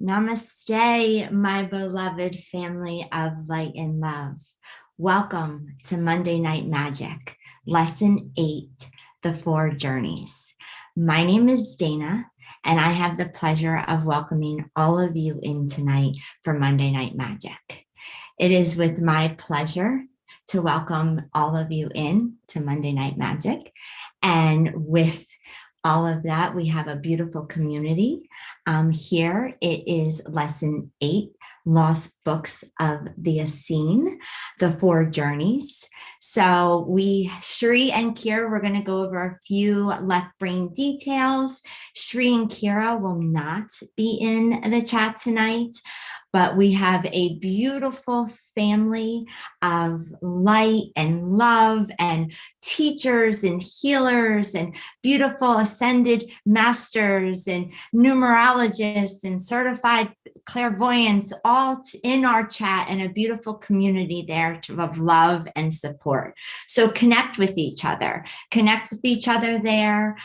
Namaste, my beloved family of light and love. Welcome to Monday Night Magic, Lesson 8, The Four Journeys. My name is Dana, and I have the pleasure of welcoming all of you in tonight for Monday Night Magic. It is with my pleasure to welcome all of you in to Monday Night Magic. And with all of that, we have a beautiful community. Here it is lesson 8, Lost Books of the Essene, the Four Journeys. So Shri and Kira, we're going to go over a few left brain details. Shri and Kira will not be in the chat tonight, but we have a beautiful family of light and love and teachers and healers and beautiful ascended masters and numerologists and certified clairvoyants all in our chat, and a beautiful community there of love and support. So connect with each other there.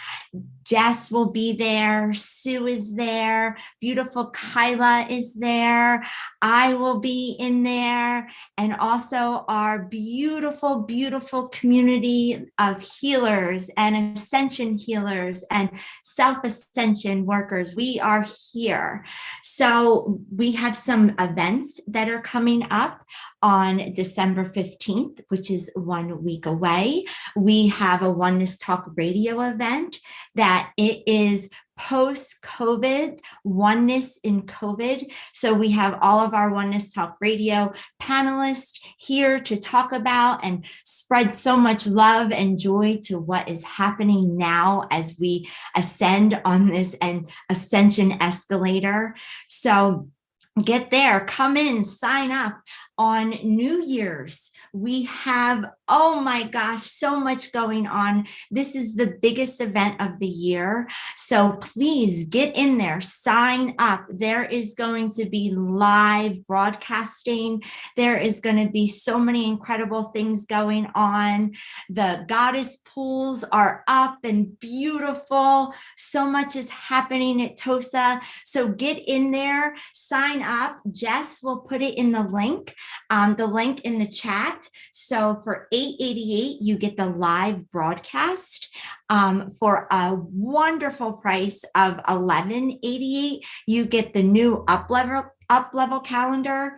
Jess will be there. Sue is there. Beautiful Kyla is there. I will be in there. And also our beautiful, beautiful community of healers and ascension healers and self-ascension workers. We are here. So we have some events that are coming up on December 15th, which is 1 week away. We have a Oneness Talk radio event that it is post-COVID, oneness in COVID. So we have all of our Oneness Talk radio panelists here to talk about and spread so much love and joy to what is happening now as we ascend on this and ascension escalator. So get there, come in, sign up. On New Year's, we have, oh my gosh, so much going on. This is the biggest event of the year. So please get in there, sign up. There is going to be live broadcasting. There is going to be so many incredible things going on. The goddess pools are up and beautiful. So much is happening at TOSA. So get in there, sign up. Jess will put it in the link in the chat. So for $8.88, you get the live broadcast. For a wonderful price of $11.88, you get the new up level calendar.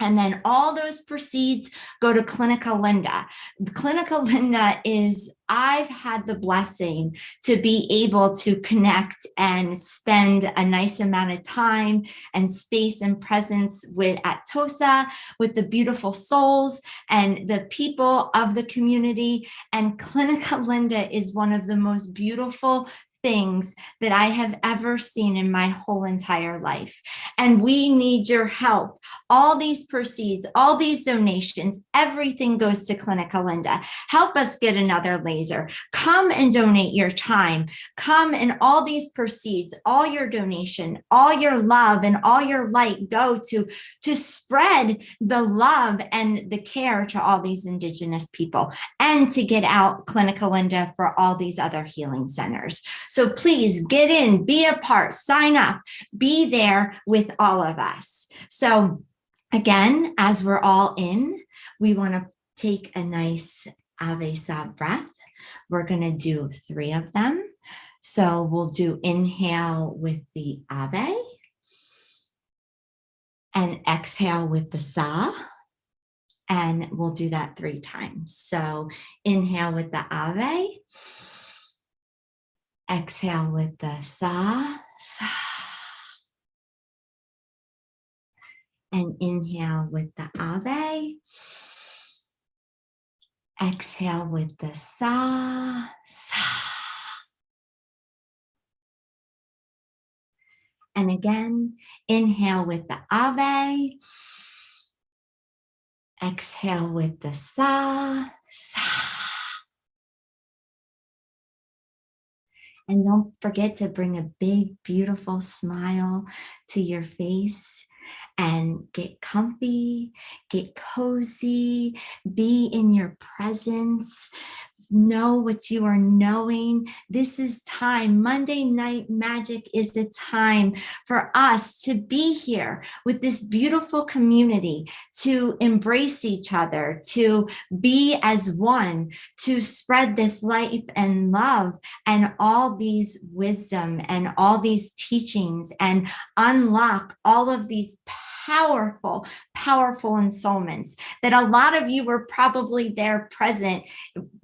And then all those proceeds go to Clinica Linda. Clinica Linda is, I've had the blessing to be able to connect and spend a nice amount of time and space and presence at TOSA with the beautiful souls and the people of the community. And Clinica Linda is one of the most beautiful things that I have ever seen in my whole entire life. And we need your help. All these proceeds, all these donations, everything goes to Clinica Linda. Help us get another laser. Come and donate your time. Come, and all these proceeds, all your donation, all your love and all your light go to spread the love and the care to all these Indigenous people, and to get out Clinica Linda for all these other healing centers. So please get in, be a part, sign up, be there with all of us. So again, as we're all in, we want to take a nice Ave Sa breath. We're going to do 3 of them. So we'll do inhale with the Ave and exhale with the Sa. And we'll do that 3 times. So inhale with the Ave. Exhale with the Sa, Sa. And inhale with the Ave. Exhale with the Sa, Sa. And again, inhale with the Ave. Exhale with the Sa, Sa. And don't forget to bring a big, beautiful smile to your face and get comfy, get cozy, be in your presence, know what you are knowing. This is time. Monday Night Magic is a time for us to be here with this beautiful community, to embrace each other, to be as one, to spread this light and love and all these wisdom and all these teachings and unlock all of these powerful, powerful ensoulments that a lot of you were probably there present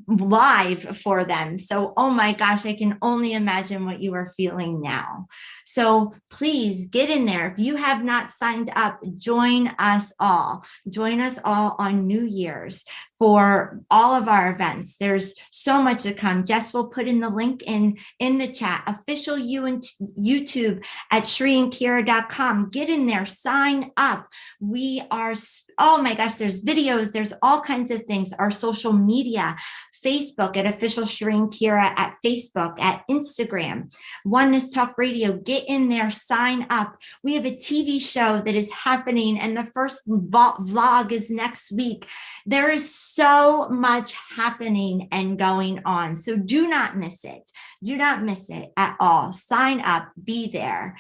live for them. So, oh my gosh, I can only imagine what you are feeling now. So please get in there. If you have not signed up, join us all. Join us all on New Year's for all of our events. There's so much to come. Jess will put in the link in the chat, official YouTube at shriandkira.com. Get in there, sign up. We are, oh my gosh, there's videos, there's all kinds of things. Our social media, Facebook at official Shireen Kira at Facebook, at Instagram, Oneness Talk Radio. Get in there, sign up. We have a TV show that is happening and the first vlog is next week. There is so much happening and going on. So do not miss it. Do not miss it at all. Sign up, be there.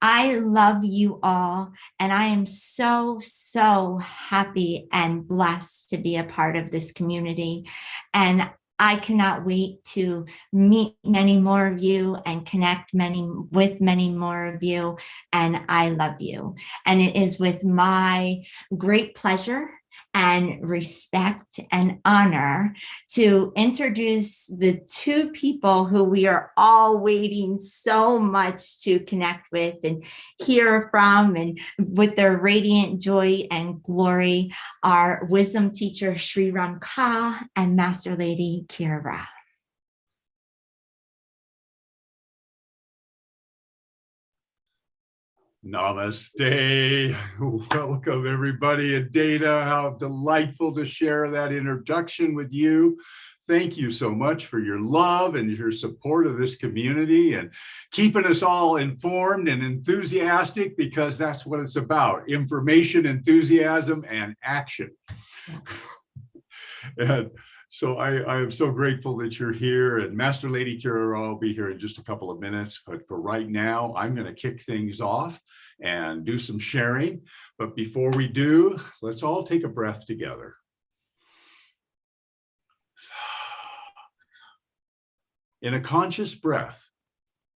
I love you all, and I am so, so happy and blessed to be a part of this community. And I cannot wait to meet many more of you and connect with many more of you. And I love you. And it is with my great pleasure and respect and honor to introduce the two people who we are all waiting so much to connect with and hear from, and with their radiant joy and glory, our wisdom teacher Sri Ram Ka and Master Lady Kira. Namaste. Welcome, everybody. And Dana, how delightful to share that introduction with you. Thank you so much for your love and your support of this community and keeping us all informed and enthusiastic, because that's what it's about: information, enthusiasm, and action. And so I am so grateful that you're here. And Master Lady Kira will be here in just a couple of minutes. But for right now, I'm going to kick things off and do some sharing. But before we do, let's all take a breath together. In a conscious breath,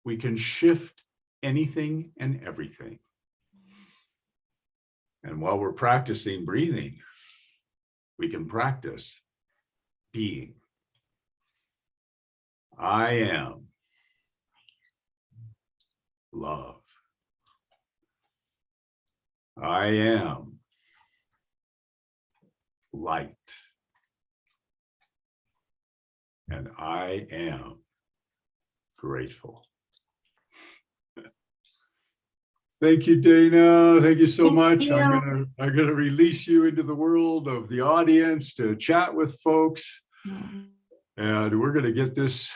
we can shift anything and everything. And while we're practicing breathing, we can practice being. I am love. I am light. And I am grateful. Thank you, Dana. Thank you so much. I'm gonna release you into the world of the audience to chat with folks. And we're going to get this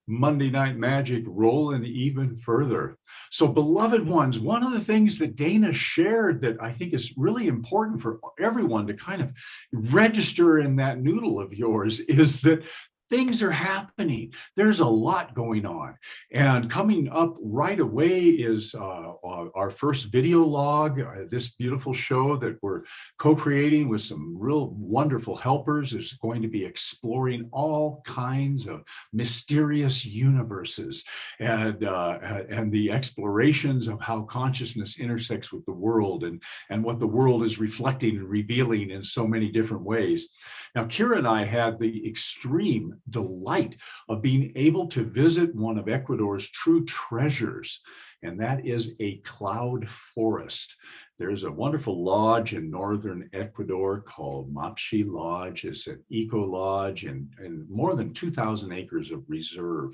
Monday Night Magic rolling even further. So, beloved ones, one of the things that Dana shared that I think is really important for everyone to kind of register in that noodle of yours is that things are happening. There's a lot going on. And coming up right away is our first video log, this beautiful show that we're co-creating with some real wonderful helpers. Is going to be exploring all kinds of mysterious universes and the explorations of how consciousness intersects with the world and what the world is reflecting and revealing in so many different ways. Now, Kira and I had the extreme delight of being able to visit one of Ecuador's true treasures, and that is a cloud forest. There's a wonderful lodge in northern Ecuador called Mapshi Lodge. It's an eco lodge and more than 2,000 acres of reserve.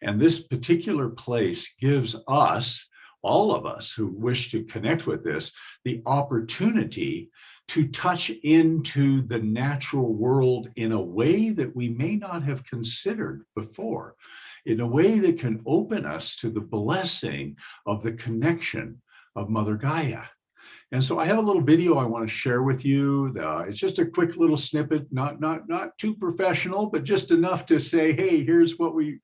And this particular place gives us, all of us who wish to connect with this, the opportunity to touch into the natural world in a way that we may not have considered before, in a way that can open us to the blessing of the connection of Mother Gaia. And so I have a little video I want to share with you. It's just a quick little snippet, not too professional, but just enough to say, hey, here's what we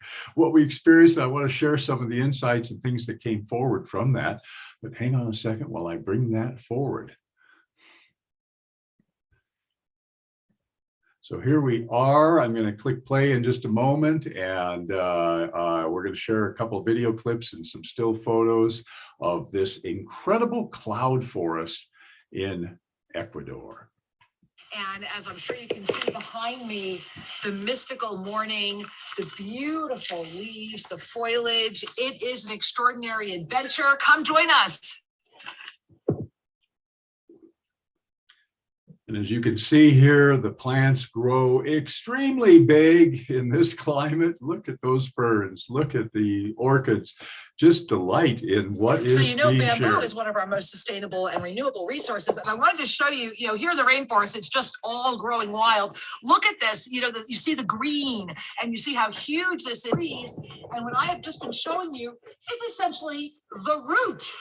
experienced. I want to share some of the insights and things that came forward from that. But hang on a second while I bring that forward. So here we are. I'm going to click play in just a moment, and we're going to share a couple of video clips and some still photos of this incredible cloud forest in Ecuador. And as I'm sure you can see behind me, the mystical morning, the beautiful leaves, the foliage. It is an extraordinary adventure. Come join us. And as you can see here, the plants grow extremely big in this climate. Look at those ferns. Look at the orchids. Just delight in what is being shared. So, bamboo is one of our most sustainable and renewable resources. And I wanted to show you, here in the rainforest, it's just all growing wild. Look at this, you see the green and you see how huge this is. And what I have just been showing you is essentially the root.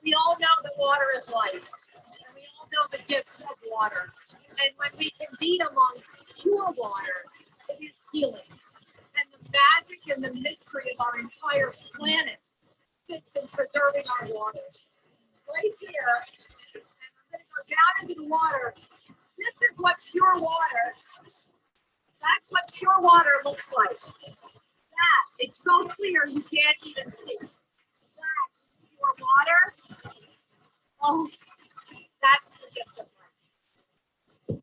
We all know that water is life, and we all know the gift of water. And when we can be among pure water, it is healing. And the magic and the mystery of our entire planet sits in preserving our water. Right here, and I'm going to go down into the water. This is what pure water, that's what pure water looks like. It's so clear you can't even see. Pure water. Oh, that's the gift of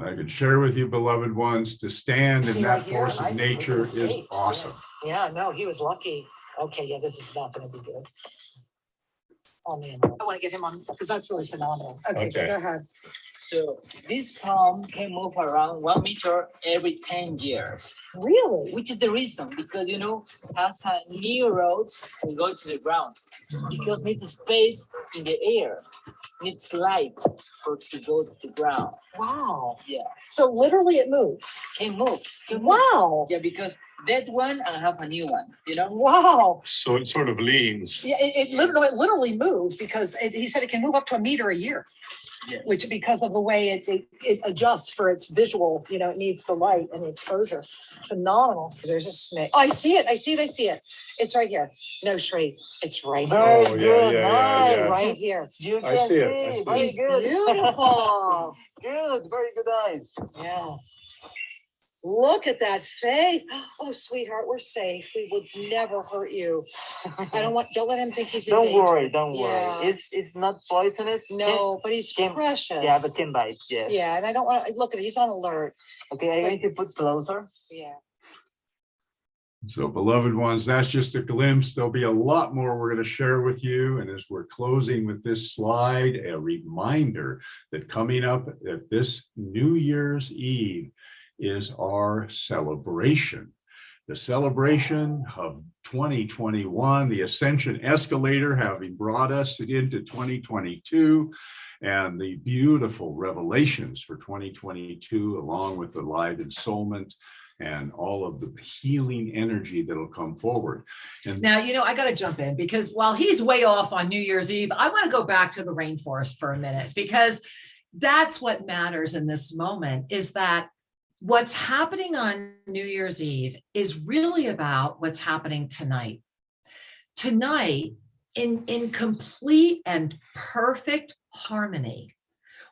life. I could share with you, beloved ones, to stand in that force of nature is awesome. Yeah, no, he was lucky. Okay, yeah, this is not going to be good. Oh man, I want to get him on because that's really phenomenal. Okay, so go ahead. So this palm can move around 1 meter every 10 years. Really? Which is the reason, because has a new road and go to the ground. Because needs space in the air, needs light for to go to the ground. Wow. Yeah. So literally it moves. Can move. Wow. Yeah, because that one I have a new one. Wow. So it sort of leans. Yeah, it literally moves because he said it can move up to 1 meter a year. Yes. Which because of the way it adjusts for its visual, it needs the light and the exposure. Phenomenal. There's a snake. Oh, I see it. It's right here. No, Shree. It's right here. Very good. Nice. Yeah. Right here. You I can see it. Very He's good. beautiful. Good. Very good eyes. Yeah. Look at that face. Oh, sweetheart, we're safe. We would never hurt you. Don't let him think he's in danger. Don't worry. It's not poisonous. No, but he's precious. Yeah, but can bite, yes. Yeah, and I don't want to look at it. He's on alert. Okay, I'm going to put closer. Yeah. So, beloved ones, that's just a glimpse. There'll be a lot more we're going to share with you. And as we're closing with this slide, a reminder that coming up at this New Year's Eve is our celebration. The celebration of 2021, the Ascension Escalator having brought us into 2022, and the beautiful revelations for 2022, along with the live Insoulment and all of the healing energy that'll come forward. And now, I got to jump in because while he's way off on New Year's Eve, I want to go back to the rainforest for a minute, because that's what matters in this moment, is that what's happening on New Year's Eve is really about what's happening tonight. Tonight, in complete and perfect harmony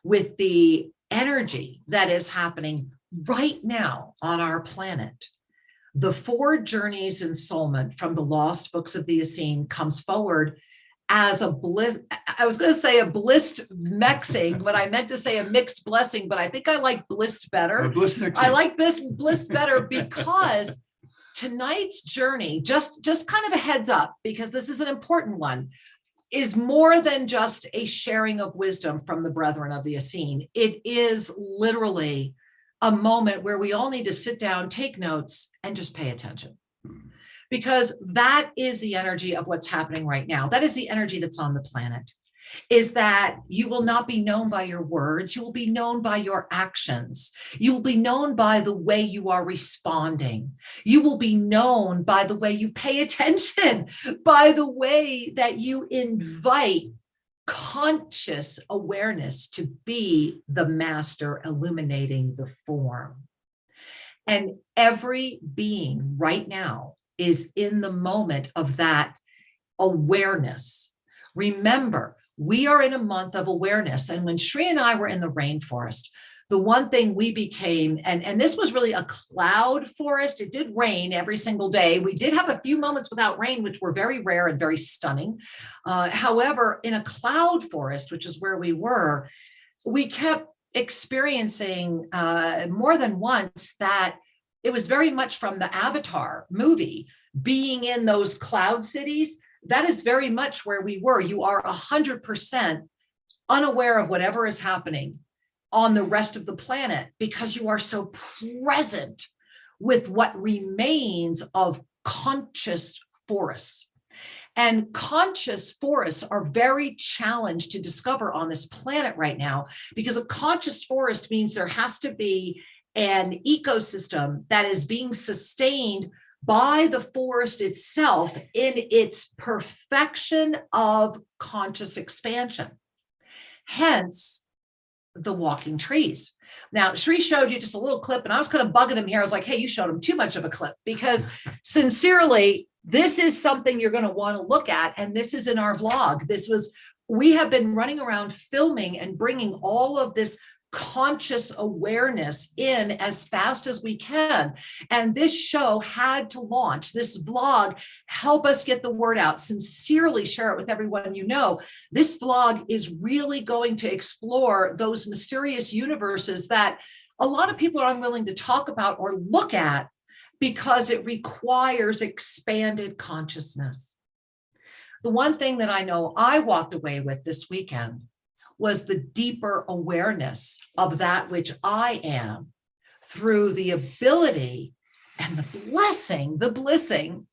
with the energy that is happening right now on our planet, the 4 journeys Insoulment from the lost books of the Essene comes forward as a bliss. I was going to say a blissed mexing, but I meant to say a mixed blessing, but I think I like blissed better. I like this blissed better because tonight's journey, just kind of a heads up, because this is an important one, is more than just a sharing of wisdom from the brethren of the Essene. It is literally a moment where we all need to sit down, take notes, and just pay attention. Because that is the energy of what's happening right now. That is the energy that's on the planet. is that you will not be known by your words. You will be known by your actions. You will be known by the way you are responding. You will be known by the way you pay attention, by the way that you invite conscious awareness to be the master illuminating the form. And every being right now is in the moment of that awareness. Remember, we are in a month of awareness. And when Shri and I were in the rainforest, the one thing we became, and this was really a cloud forest. It did rain every single day. We did have a few moments without rain, which were very rare and very stunning. However, in a cloud forest, which is where we were, we kept experiencing more than once that it was very much from the Avatar movie, being in those cloud cities. That is very much where we were. You are 100% unaware of whatever is happening on the rest of the planet because you are so present with what remains of conscious forests. And conscious forests are very challenged to discover on this planet right now, because a conscious forest means there has to be an ecosystem that is being sustained by the forest itself in its perfection of conscious expansion. Hence, the walking trees. Now, Shri showed you just a little clip, and I was kind of bugging him here. I was like, hey, you showed him too much of a clip, because sincerely, this is something you're going to want to look at. And this is in our vlog. We have been running around filming and bringing all of this conscious awareness in as fast as we can. And this show had to launch. This vlog, help us get the word out. Sincerely share it with everyone you know. This vlog is really going to explore those mysterious universes that a lot of people are unwilling to talk about or look at because it requires expanded consciousness. The one thing that I know I walked away with this weekend was the deeper awareness of that which I am through the ability and the blessing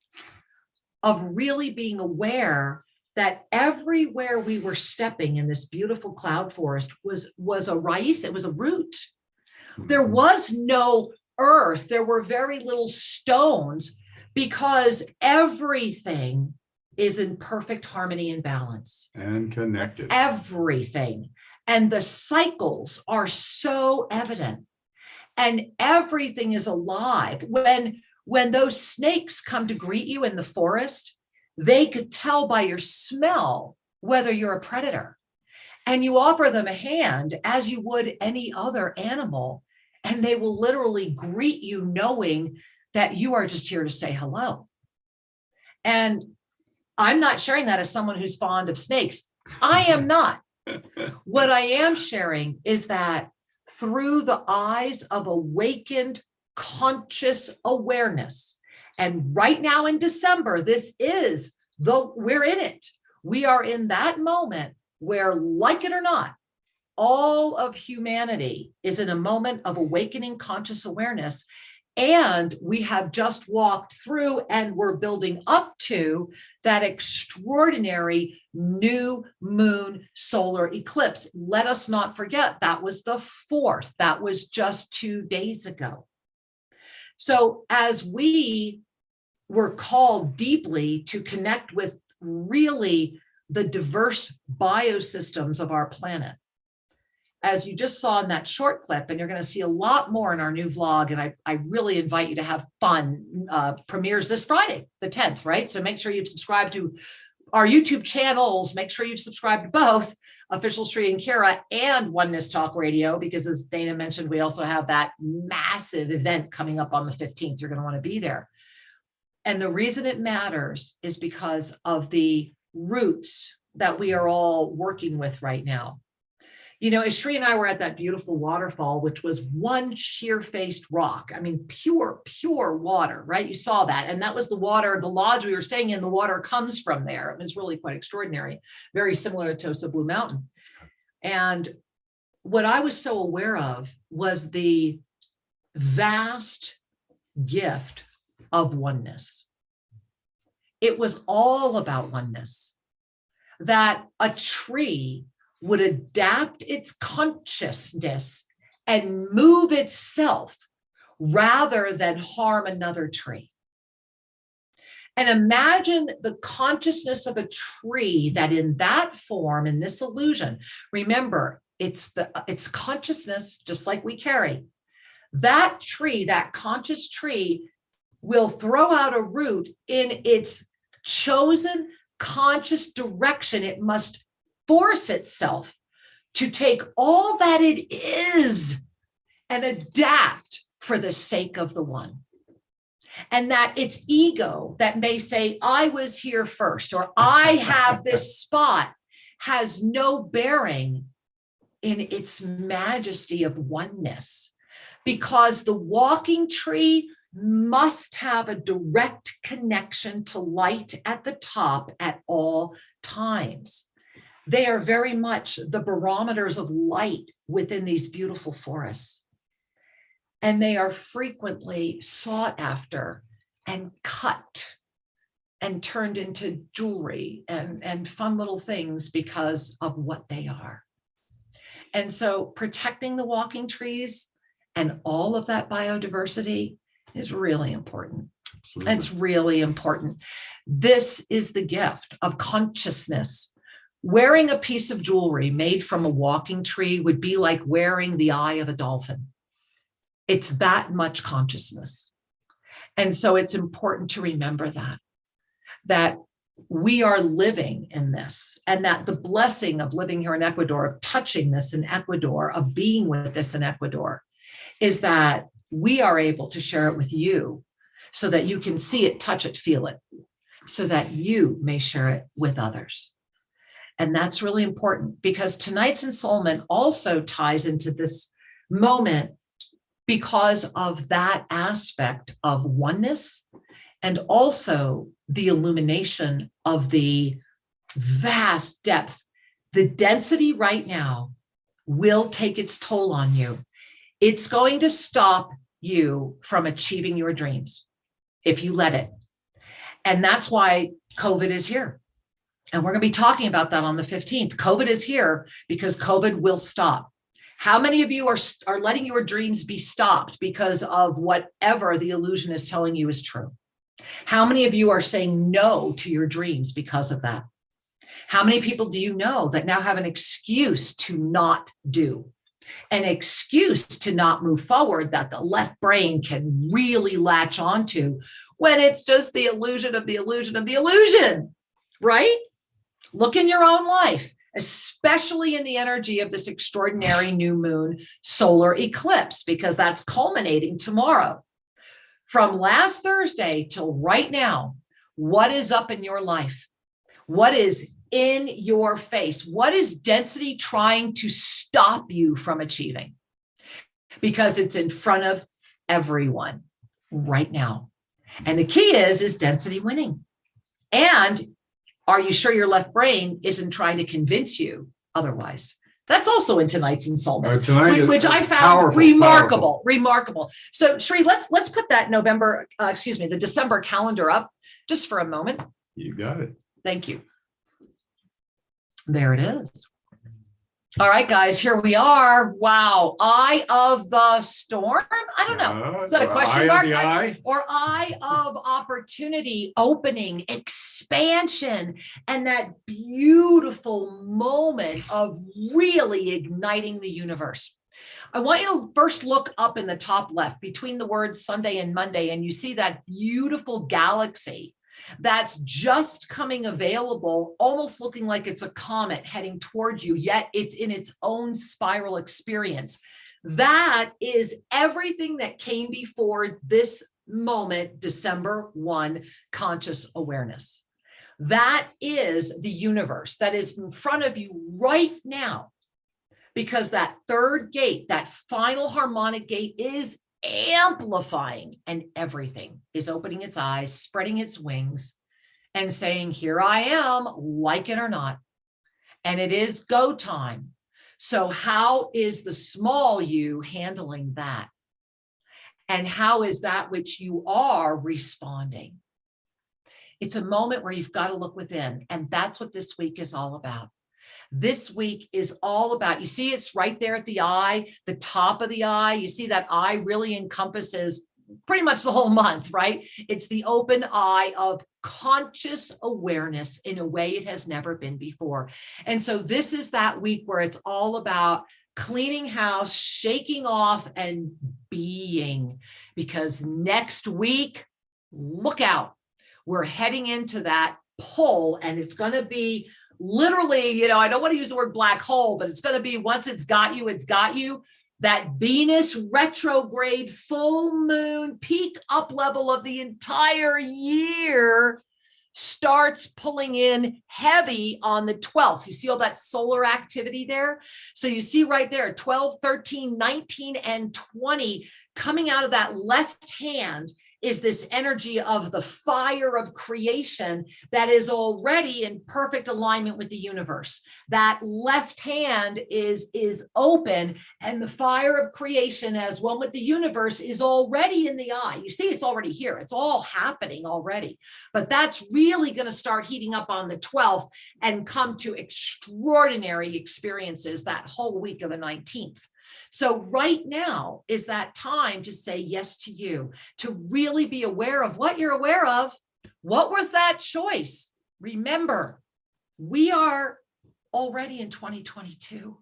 of really being aware that everywhere we were stepping in this beautiful cloud forest was a rice, it was a root. There was no earth, there were very little stones, because everything is in perfect harmony and balance. And connected. Everything. And the cycles are so evident. And everything is alive. When those snakes come to greet you in the forest, they could tell by your smell whether you're a predator. And you offer them a hand as you would any other animal, and they will literally greet you knowing that you are just here to say hello. And I'm not sharing that as someone who's fond of snakes. I am not. What I am sharing is that through the eyes of awakened conscious awareness, and right now in December, we're in it. We are in that moment where, like it or not, all of humanity is in a moment of awakening conscious awareness. And we have just walked through and we're building up to that extraordinary new moon solar eclipse. Let us not forget that was the 4th. That was just 2 days ago. So as we were called deeply to connect with really the diverse biosystems of our planet, as you just saw in that short clip, and you're going to see a lot more in our new vlog, and I really invite you to have fun. Premieres this Friday, the 10th, right? So make sure you subscribe to our YouTube channels. Make sure you subscribe to both Official Shri and Kira and Oneness Talk Radio, because as Dana mentioned, we also have that massive event coming up on the 15th. You're going to want to be there. And the reason it matters is because of the roots that we are all working with right now. You know, as Shri and I were at that beautiful waterfall, which was one sheer-faced rock. I mean, pure water, right? You saw that. And that was the water, the lodge we were staying in, the water comes from there. It was really quite extraordinary, very similar to Tosa Blue Mountain. And what I was so aware of was the vast gift of oneness. It was all about oneness. that a tree would adapt its consciousness and move itself rather than harm another tree. And imagine the consciousness of a tree that in that form, in this illusion, remember, it's consciousness, just like we carry. That tree, that conscious tree, will throw out a root in its chosen conscious direction. It must force itself to take all that it is and adapt for the sake of the one. And that its ego that may say, I was here first, or I have this spot, has no bearing in its majesty of oneness, because the walking tree must have a direct connection to light at the top at all times. They are very much the barometers of light within these beautiful forests. And they are frequently sought after and cut and turned into jewelry and fun little things because of what they are. And so protecting the walking trees and all of that biodiversity is really important. Absolutely. It's really important. This is the gift of consciousness. Wearing a piece of jewelry made from a walking tree would be like wearing the eye of a dolphin. It's that much consciousness. And so it's important to remember that we are living in this, and that the blessing of living here in Ecuador, of touching this in Ecuador, of being with this in Ecuador, is that we are able to share it with you so that you can see it, touch it, feel it, so that you may share it with others. And that's really important, because tonight's Insoulment also ties into this moment because of that aspect of oneness, and also the illumination of the vast depth. The density right now will take its toll on you. It's going to stop you from achieving your dreams if you let it. And that's why COVID is here. And we're going to be talking about that on the 15th. COVID is here because COVID will stop. How many of you are letting your dreams be stopped because of whatever the illusion is telling you is true? How many of you are saying no to your dreams because of that? How many people do you know that now have an excuse to not do? An excuse to not move forward that the left brain can really latch onto when it's just the illusion of the illusion of the illusion, right? Look in your own life, especially in the energy of this extraordinary new moon solar eclipse, because that's culminating tomorrow. From last Thursday till right now, what is up in your life? What is in your face? What is density trying to stop you from achieving? Because it's in front of everyone right now. And the key is density winning? And are you sure your left brain isn't trying to convince you otherwise? That's also in tonight's Insoulment, which I found remarkable. So Sri, let's put that the December calendar up just for a moment. You got it. Thank you. There it is. All right, guys, here we are. Wow. Eye of the storm? I don't know. Is that a question mark? Or eye of opportunity, opening, expansion, and that beautiful moment of really igniting the universe. I want you to first look up in the top left between the words Sunday and Monday, and you see that beautiful galaxy that's just coming available, almost looking like it's a comet heading towards you, yet it's in its own spiral experience. That is everything that came before this moment, December 1, conscious awareness. That is the universe that is in front of you right now, because that third gate, that final harmonic gate, is amplifying, and everything is opening its eyes, spreading its wings, and saying, here I am, like it or not. And it is go time. So how is the small you handling that? And how is that which you are responding? It's a moment where you've got to look within. And that's what this week is all about. This week is all about, you see, it's right there at the eye, the top of the eye. You see that eye really encompasses pretty much the whole month, right? It's the open eye of conscious awareness in a way it has never been before. And so this is that week where it's all about cleaning house, shaking off, and being. Because next week, look out. We're heading into that pull, and it's going to be literally, I don't want to use the word black hole, but it's going to be, once it's got you, it's got you. That Venus retrograde full moon peak up level of the entire year starts pulling in heavy on the 12th. You see all that solar activity there? So you see right there, 12, 13, 19, and 20 coming out of that left hand is this energy of the fire of creation that is already in perfect alignment with the universe. That left hand is open, and the fire of creation as one with the universe is already in the eye. You see, it's already here. It's all happening already. But that's really going to start heating up on the 12th and come to extraordinary experiences that whole week of the 19th. So right now is that time to say yes to you, to really be aware of what you're aware of. What was that choice? Remember, we are already in 2022,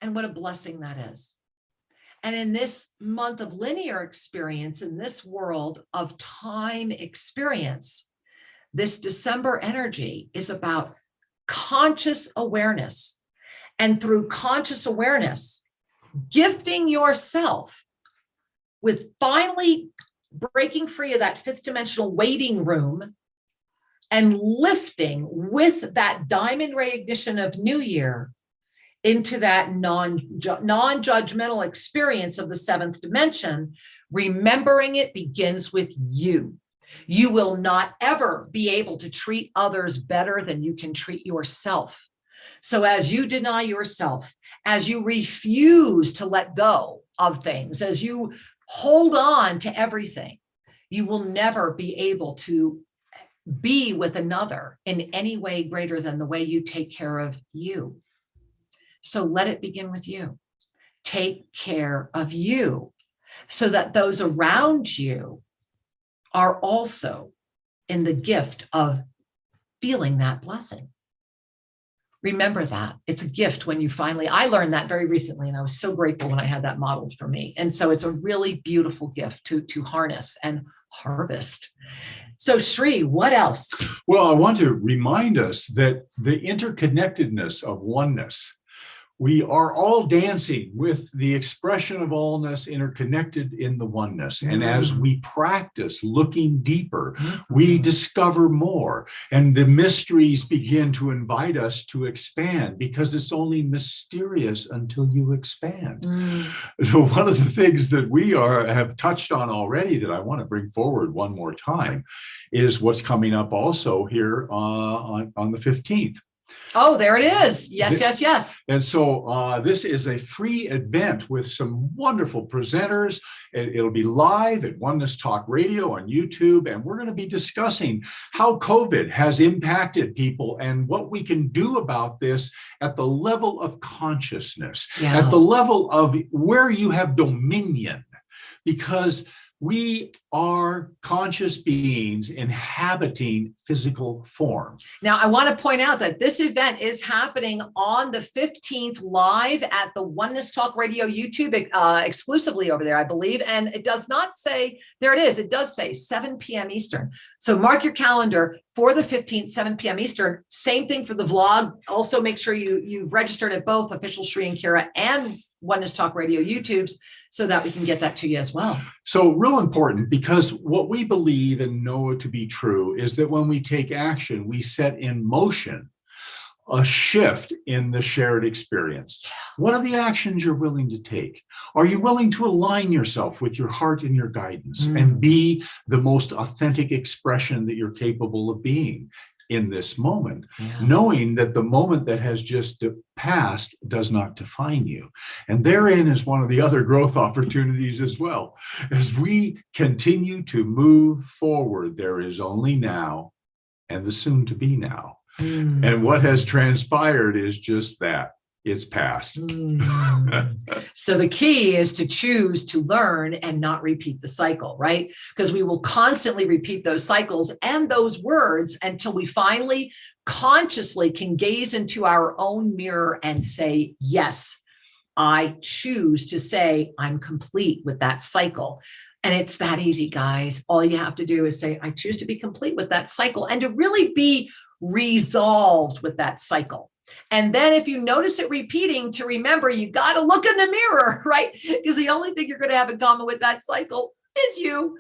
and what a blessing that is. And in this month of linear experience, in this world of time experience, this December energy is about conscious awareness. And through conscious awareness, gifting yourself with finally breaking free of that fifth dimensional waiting room and lifting with that diamond ray ignition of New Year into that non-judgmental experience of the seventh dimension. Remembering it begins with you. You will not ever be able to treat others better than you can treat yourself. So as you deny yourself, as you refuse to let go of things, as you hold on to everything, you will never be able to be with another in any way greater than the way you take care of you. So let it begin with you. Take care of you so that those around you are also in the gift of feeling that blessing. Remember that. It's a gift when you finally, I learned that very recently, and I was so grateful when I had that modeled for me. And so it's a really beautiful gift to harness and harvest. So Shri, what else? Well, I want to remind us that the interconnectedness of oneness, we are all dancing with the expression of allness interconnected in the oneness. And as we practice looking deeper, we discover more. And the mysteries begin to invite us to expand, because it's only mysterious until you expand. So one of the things that we have touched on already that I want to bring forward one more time is what's coming up also here on the 15th. Oh, there it is. Yes, yes, yes. And so this is a free event with some wonderful presenters. It'll be live at Oneness Talk Radio on YouTube. And we're going to be discussing how COVID has impacted people and what we can do about this at the level of consciousness, at the level of where you have dominion, because we are conscious beings inhabiting physical form. Now, I want to point out that this event is happening on the 15th live at the Oneness Talk Radio YouTube exclusively over there, I believe. And it does not say, there it is, it does say 7 p.m. Eastern. So mark your calendar for the 15th, 7 p.m. Eastern. Same thing for the vlog. Also make sure you've registered at both Official Shri and Kira and Oneness Talk Radio YouTubes, so that we can get that to you as well. So real important, because what we believe and know to be true is that when we take action, we set in motion a shift in the shared experience. What are the actions you're willing to take? Are you willing to align yourself with your heart and your guidance and be the most authentic expression that you're capable of being in this moment, knowing that the moment that has just passed does not define you? And therein is one of the other growth opportunities as well. As we continue to move forward, there is only now and the soon to be now. Mm. And what has transpired is just that. It's past. So the key is to choose to learn and not repeat the cycle, right? Because we will constantly repeat those cycles and those words until we finally consciously can gaze into our own mirror and say, yes, I choose to say I'm complete with that cycle. And it's that easy, guys. All you have to do is say, I choose to be complete with that cycle, and to really be resolved with that cycle. And then if you notice it repeating, to remember, you got to look in the mirror, right? Because the only thing you're going to have in common with that cycle is you.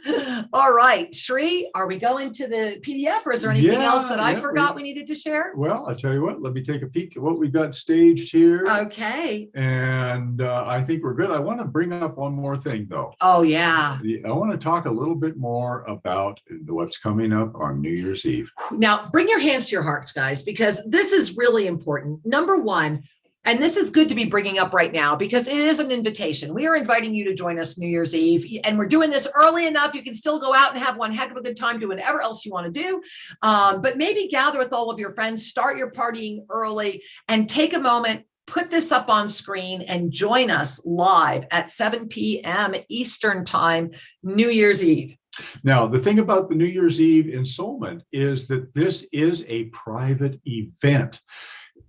All right, Shri, are we going to the PDF, or is there anything else that I forgot we needed to share? Well, I'll tell you what, let me take a peek at what we got staged here. Okay. And I think we're good. I want to bring up one more thing, though. Oh, yeah. I want to talk a little bit more about what's coming up on New Year's Eve. Now, bring your hands to your hearts, guys, because this is really important. Number one, and this is good to be bringing up right now because it is an invitation. We are inviting you to join us New Year's Eve, and we're doing this early enough. You can still go out and have one heck of a good time doing whatever else you want to do. But maybe gather with all of your friends, start your partying early, and take a moment, put this up on screen, and join us live at 7 p.m. Eastern Time, New Year's Eve. Now, the thing about the New Year's Eve Insoulment is that this is a private event.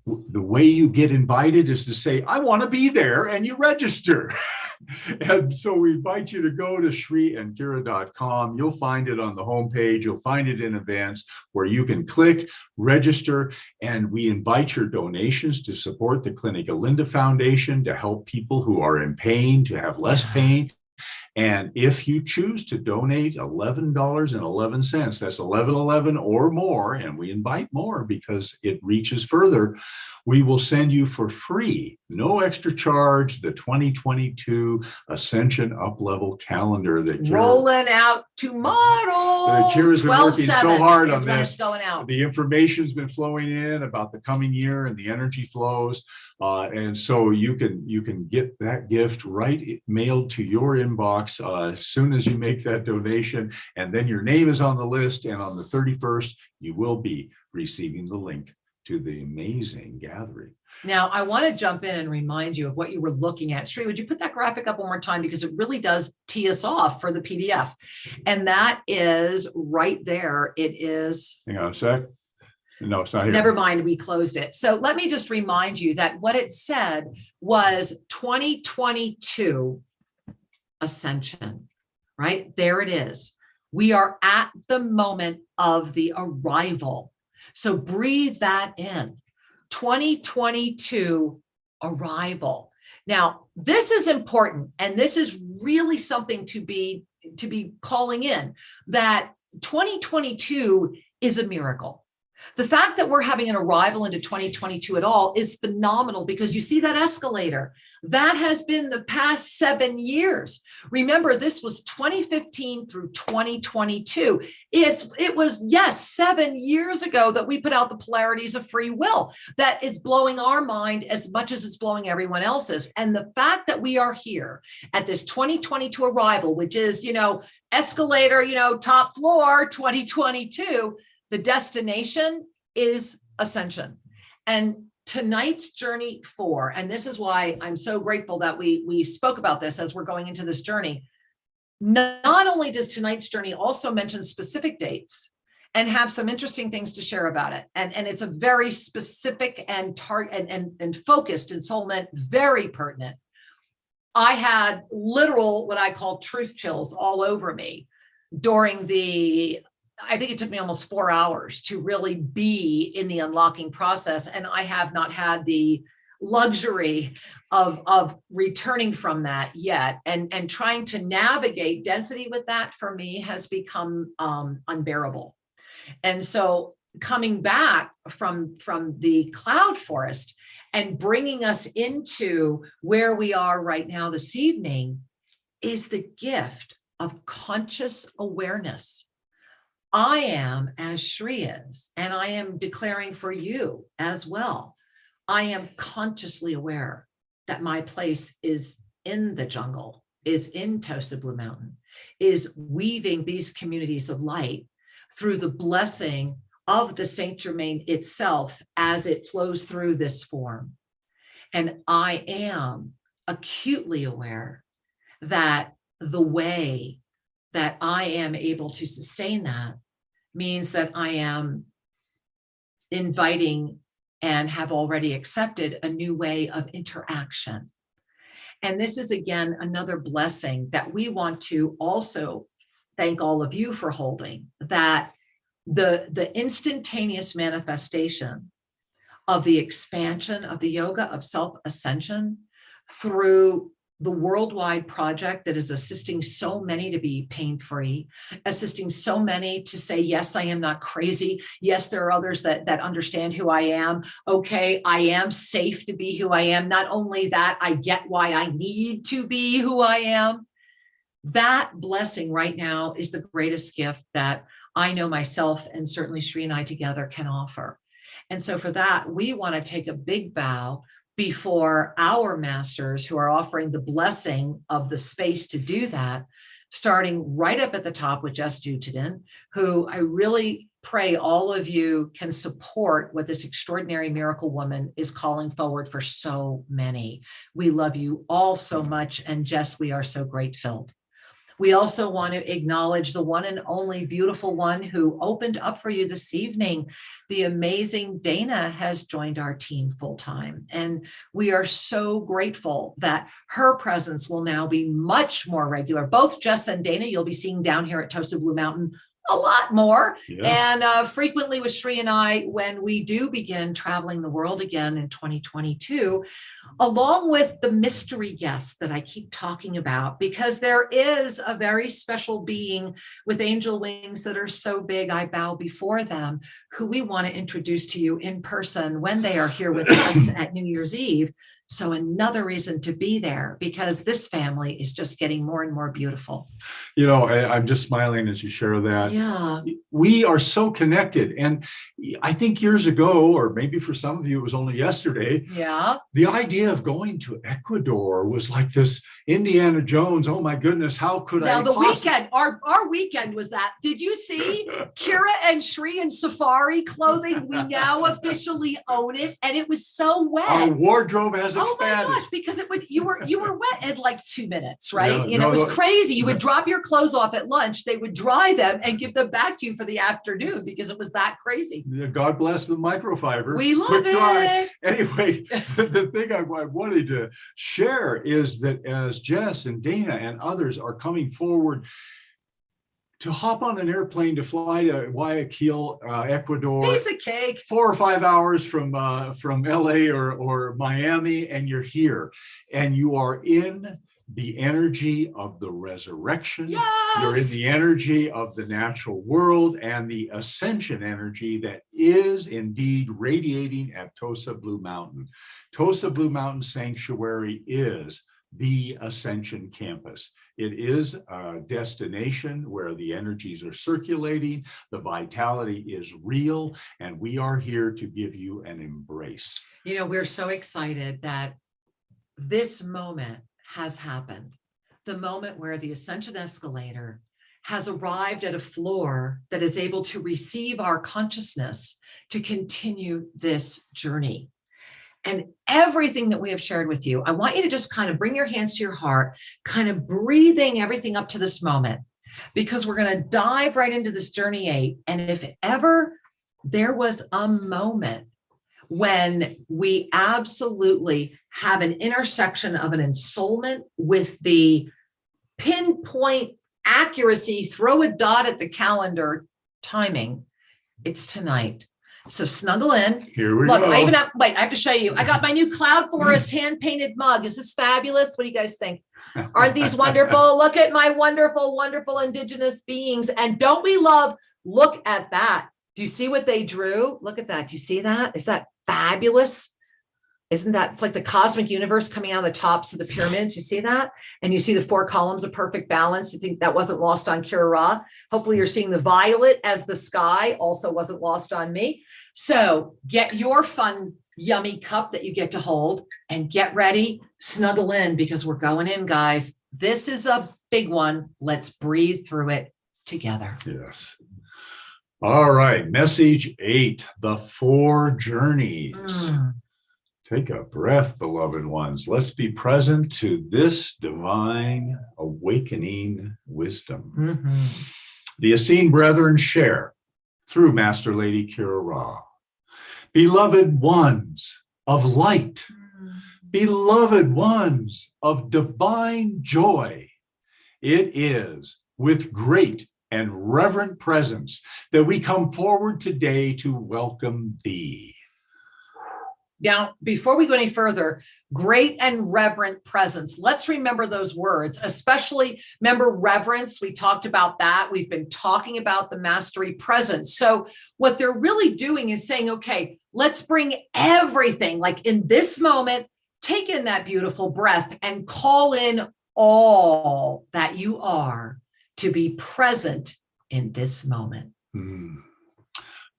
The way you get invited is to say, I want to be there, and you register. And so we invite you to go to shriandkira.com. You'll find it on the homepage. You'll find it in events where you can click, register, and we invite your donations to support the Clinica Linda Foundation to help people who are in pain to have less pain. And if you choose to donate $11.11, that's 1111 or more, and we invite more because it reaches further, we will send you for free, no extra charge, the 2022 Ascension Up-Level Calendar that rolling out tomorrow. Kira's been working so hard on this. It's going out. The information's been flowing in about the coming year and the energy flows. And so you can get that gift mailed to your inbox as soon as you make that donation, and then your name is on the list, and on the 31st you will be receiving the link to the amazing gathering. Now, I want to jump in and remind you of what you were looking at. Shri, would you put that graphic up one more time? Because it really does tee us off for the PDF. And that is right there. It is. Hang on a sec. No, it's not here. Never mind, we closed it. So let me just remind you that what it said was 2022 Ascension, right? There it is. We are at the moment of the arrival. So breathe that in. 2022 arrival. Now, this is important, and this is really something to be calling in, that 2022 is a miracle. The fact that we're having an arrival into 2022 at all is phenomenal, because you see that escalator. That has been the past 7 years. Remember, this was 2015 through 2022. It was, yes, 7 years ago that we put out the polarities of free will. That is blowing our mind as much as it's blowing everyone else's. And the fact that we are here at this 2022 arrival, which is, escalator, top floor 2022, the destination is ascension. And tonight's journey 4, and this is why I'm so grateful that we spoke about this as we're going into this journey. Not only does tonight's journey also mention specific dates and have some interesting things to share about it, and it's a very specific and focused Insoulment, very pertinent. I had literal, what I call truth chills all over me during I think it took me almost 4 hours to really be in the unlocking process. And I have not had the luxury of returning from that yet. And trying to navigate density with that for me has become unbearable. And so coming back from the cloud forest and bringing us into where we are right now this evening is the gift of conscious awareness. I am as Shri is, and I am declaring for you as well. I am consciously aware that my place is in the jungle, is in Tosa Blue Mountain, is weaving these communities of light through the blessing of the Saint Germain itself as it flows through this form. And I am acutely aware that the way that I am able to sustain that means that I am inviting and have already accepted a new way of interaction. And this is, again, another blessing that we want to also thank all of you for holding, that the instantaneous manifestation of the expansion of the Yoga of Self-Ascension through the worldwide project that is assisting so many to be pain-free, assisting so many to say, yes, I am not crazy. Yes, there are others that understand who I am. Okay, I am safe to be who I am. Not only that, I get why I need to be who I am. That blessing right now is the greatest gift that I know myself and certainly Sri and I together can offer. And so for that, we want to take a big bow before our masters who are offering the blessing of the space to do that, starting right up at the top with Jess Jutiden, who I really pray all of you can support what this extraordinary miracle woman is calling forward for so many. We love you all so much. And Jess, we are so great-filled. We also want to acknowledge the one and only beautiful one who opened up for you this evening. The amazing Dana has joined our team full-time. And we are so grateful that her presence will now be much more regular. Both Jess and Dana, you'll be seeing down here at Toast of Blue Mountain a lot more. Yes. And frequently with Sri and I, when we do begin traveling the world again in 2022, along with the mystery guests that I keep talking about, because there is a very special being with angel wings that are so big, I bow before them, who we want to introduce to you in person when they are here with us at New Year's Eve. So another reason to be there, because this family is just getting more and more beautiful. You know, I'm just smiling as you share that. Yeah. We are so connected. And I think years ago, or maybe for some of you, it was only yesterday. Yeah. The idea of going to Ecuador was like this Indiana Jones. Oh my goodness, how could I? Now the weekend, our weekend was that. Did you see Kira and Sri in safari clothing? We now officially own it. And it was so wet. Our wardrobe has expanded. Oh my gosh, because you were wet in like 2 minutes, right? Yeah, And it was crazy. You would drop your clothes off at lunch, they would dry them and give them back to you for the afternoon because it was that crazy. God bless the microfiber. We love it. Dry. Anyway, the thing I wanted to share is that as Jess and Dana and others are coming forward to hop on an airplane to fly to Guayaquil, Ecuador. Piece of cake. 4 or 5 hours from LA or Miami, and you're here. And you are in the energy of the resurrection. Yes! You're in the energy of the natural world and the ascension energy that is indeed radiating at Tosa Blue Mountain. Tosa Blue Mountain Sanctuary is the Ascension Campus. It is a destination where the energies are circulating, the vitality is real, and we are here to give you an embrace. You know, we're so excited that this moment has happened. The moment where the Ascension Escalator has arrived at a floor that is able to receive our consciousness to continue this journey. And everything that we have shared with you, I want you to just kind of bring your hands to your heart, kind of breathing everything up to this moment, because we're going to dive right into this journey 8. And if ever there was a moment when we absolutely have an intersection of an ensoulment with the pinpoint accuracy, throw a dot at the calendar timing, it's tonight. So snuggle in. Here we Look, go. I have to show you. I got my new Cloud Forest hand-painted mug. Is this fabulous? What do you guys think? Aren't these wonderful? Look at my wonderful, wonderful indigenous beings. And don't we love, look at that. Do you see what they drew? Look at that. Do you see that? Is that fabulous? Isn't that, it's like the cosmic universe coming out of the tops of the pyramids. You see that? And you see the 4 columns of perfect balance. You think that wasn't lost on Kira Ra. Hopefully you're seeing the violet as the sky, also wasn't lost on me. So get your fun, yummy cup that you get to hold and get ready, snuggle in, because we're going in, guys. This is a big one. Let's breathe through it together. Yes. All right, message 8, the 4 journeys. Take a breath, beloved ones. Let's be present to this divine awakening wisdom. The Essene brethren share through Master Lady Kira Ra. Beloved ones of light, beloved ones of divine joy, it is with great and reverent presence that we come forward today to welcome thee. Now, before we go any further, great and reverent presence. Let's remember those words, especially remember reverence. We talked about that. We've been talking about the mastery presence. So what they're really doing is saying, okay, let's bring everything, like in this moment, take in that beautiful breath and call in all that you are to be present in this moment.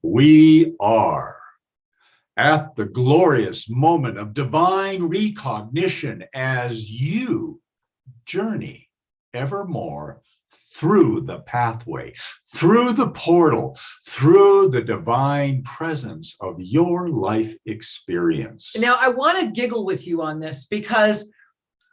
We are at the glorious moment of divine recognition as you journey evermore through the pathway, through the portal, through the divine presence of your life experience. Now, I want to giggle with you on this because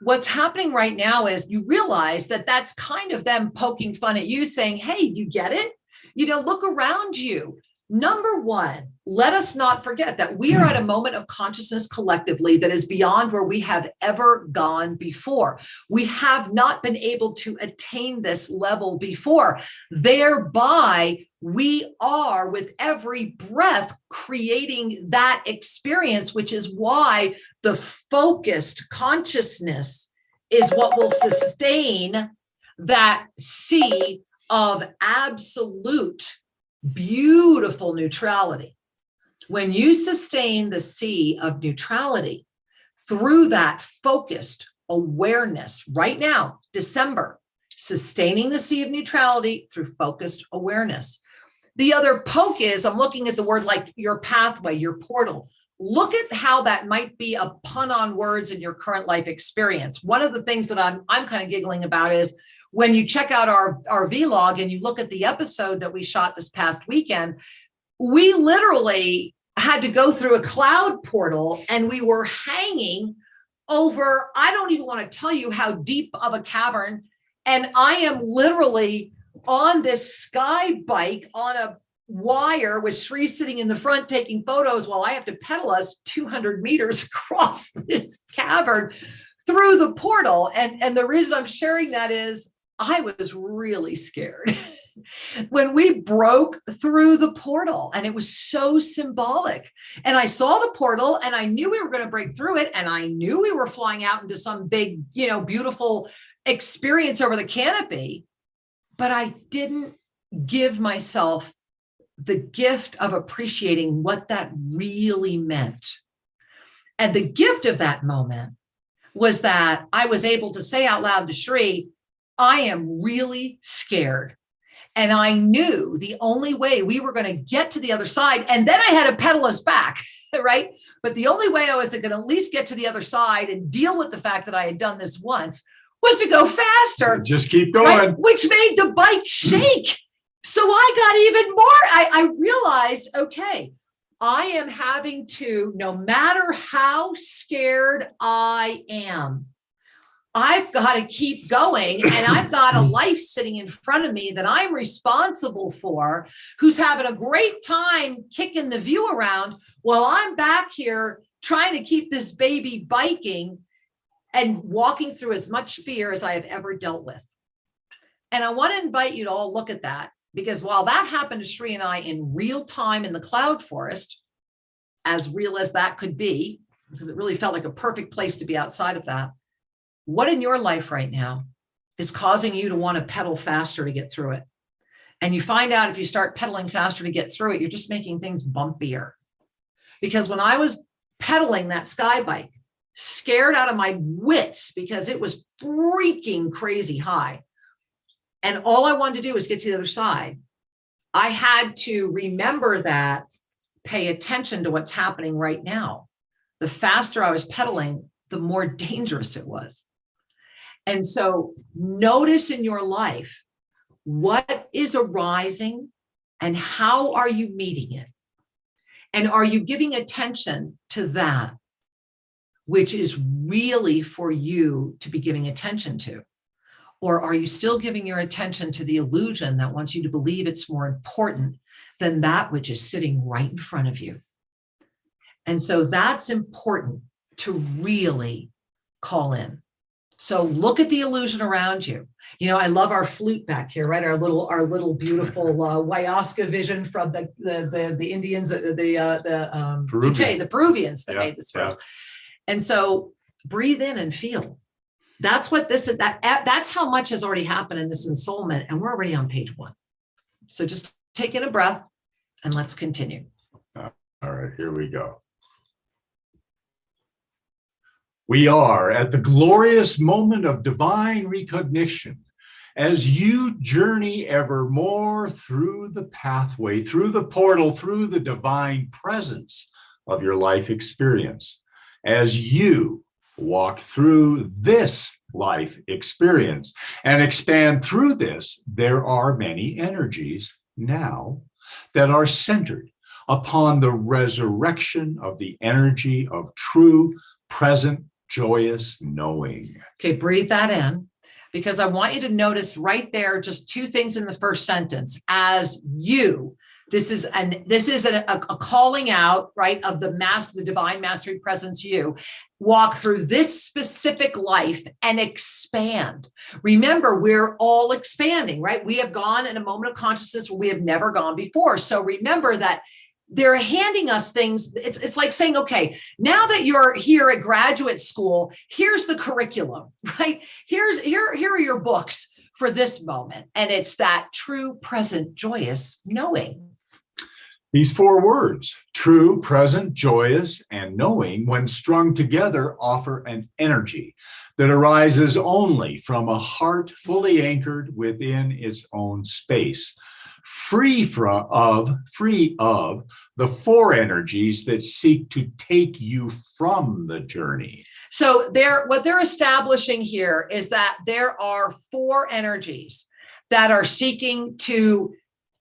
what's happening right now is you realize that that's kind of them poking fun at you, saying, hey, you get it? You know, look around you. Number one, let us not forget that we are at a moment of consciousness collectively that is beyond where we have ever gone before. We have not been able to attain this level before. Thereby, we are with every breath creating that experience, which is why the focused consciousness is what will sustain that sea of absolute beautiful neutrality. When you sustain the sea of neutrality through that focused awareness right now, December, sustaining the sea of neutrality through focused awareness. The other poke is, I'm looking at the word like your pathway, your portal. Look at how that might be a pun on words in your current life experience. One of the things that I'm kind of giggling about is when you check out our vlog and you look at the episode that we shot this past weekend, we literally had to go through a cloud portal and we were hanging over, I don't even want to tell you how deep of a cavern. And I am literally on this sky bike on a wire with Sri sitting in the front taking photos while I have to pedal us 200 meters across this cavern through the portal. And the reason I'm sharing that is I was really scared when we broke through the portal, and it was so symbolic. And I saw the portal and I knew we were going to break through it. And I knew we were flying out into some big, beautiful experience over the canopy, but I didn't give myself the gift of appreciating what that really meant. And the gift of that moment was that I was able to say out loud to Sri, I am really scared. And I knew the only way we were going to get to the other side, and then I had to pedal us back, right? But the only way I was going to at least get to the other side and deal with the fact that I had done this once was to go faster. Just keep going. Right? Which made the bike shake. So I got even more. I realized, okay, I am having to, no matter how scared I am, I've got to keep going, and I've got a life sitting in front of me that I'm responsible for, who's having a great time kicking the view around while I'm back here trying to keep this baby biking and walking through as much fear as I have ever dealt with. And I want to invite you to all look at that, because while that happened to Sri and I in real time in the cloud forest, as real as that could be, because it really felt like a perfect place to be outside of that, what in your life right now is causing you to want to pedal faster to get through it? And you find out if you start pedaling faster to get through it, you're just making things bumpier. Because when I was pedaling that sky bike, scared out of my wits because it was freaking crazy high, and all I wanted to do was get to the other side, I had to remember that, pay attention to what's happening right now. The faster I was pedaling, the more dangerous it was. And so notice in your life, what is arising And how are you meeting it? And are you giving attention to that which is really for you to be giving attention to? Or are you still giving your attention to the illusion that wants you to believe it's more important than that which is sitting right in front of you? And so that's important to really call in. So look at the illusion around you. You know, I love our flute back here, right? Our little beautiful Huayasca vision from the Indians, the Peruvians that made this first. And so breathe in and feel. That's what this is. That's how much has already happened in this Insoulment, and we're already on page 1. So just take in a breath and let's continue. All right, here we go. We are at the glorious moment of divine recognition as you journey ever more through the pathway, through the portal, through the divine presence of your life experience. As you walk through this life experience and expand through this, there are many energies now that are centered upon the resurrection of the energy of true, present, joyous knowing. Okay, breathe that in, because I want you to notice right there just 2 things in the first sentence. As you, this is a calling out, right, of the divine mastery presence you. Walk through this specific life and expand. Remember, we're all expanding, right? We have gone in a moment of consciousness where we have never gone before. So remember that they're handing us things. It's like saying, okay, now that you're here at graduate school, here's the curriculum, right? Here are your books for this moment. And it's that true, present, joyous knowing. These 4 words, true, present, joyous, and knowing, when strung together, offer an energy that arises only from a heart fully anchored within its own space, free of the 4 energies that seek to take you from the journey. So what they're establishing here is that there are 4 energies that are seeking to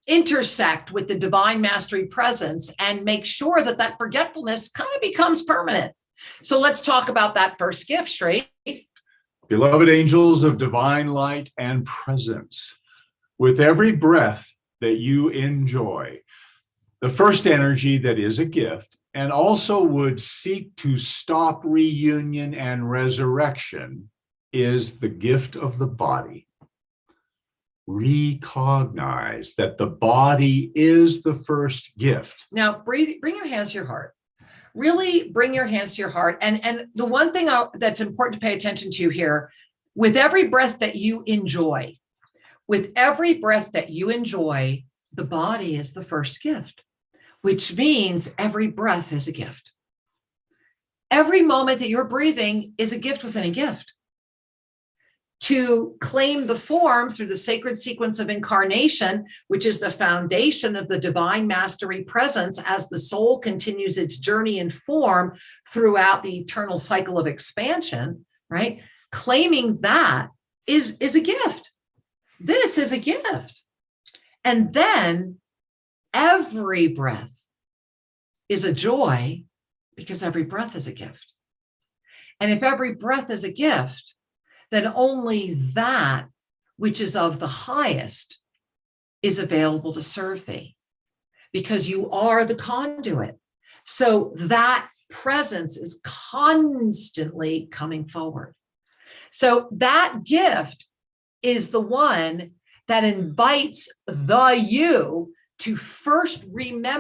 intersect with the divine mastery presence and make sure that forgetfulness kind of becomes permanent. So let's talk about that first gift, Sri. Beloved angels of divine light and presence, with every breath that you enjoy, the first energy that is a gift and also would seek to stop reunion and resurrection is the gift of the body. Recognize that the body is the first gift. Now, bring your hands to your heart. Really bring your hands to your heart. And the one thing that's important to pay attention to here, with every breath that you enjoy, the body is the first gift, which means every breath is a gift. Every moment that you're breathing is a gift within a gift. To claim the form through the sacred sequence of incarnation, which is the foundation of the divine mastery presence as the soul continues its journey in form throughout the eternal cycle of expansion, right? Claiming that is a gift. This is a gift. And then every breath is a joy, because every breath is a gift. And if every breath is a gift, then only that which is of the highest is available to serve thee, because you are the conduit. So that presence is constantly coming forward. So that gift is the one that invites the you to first recognize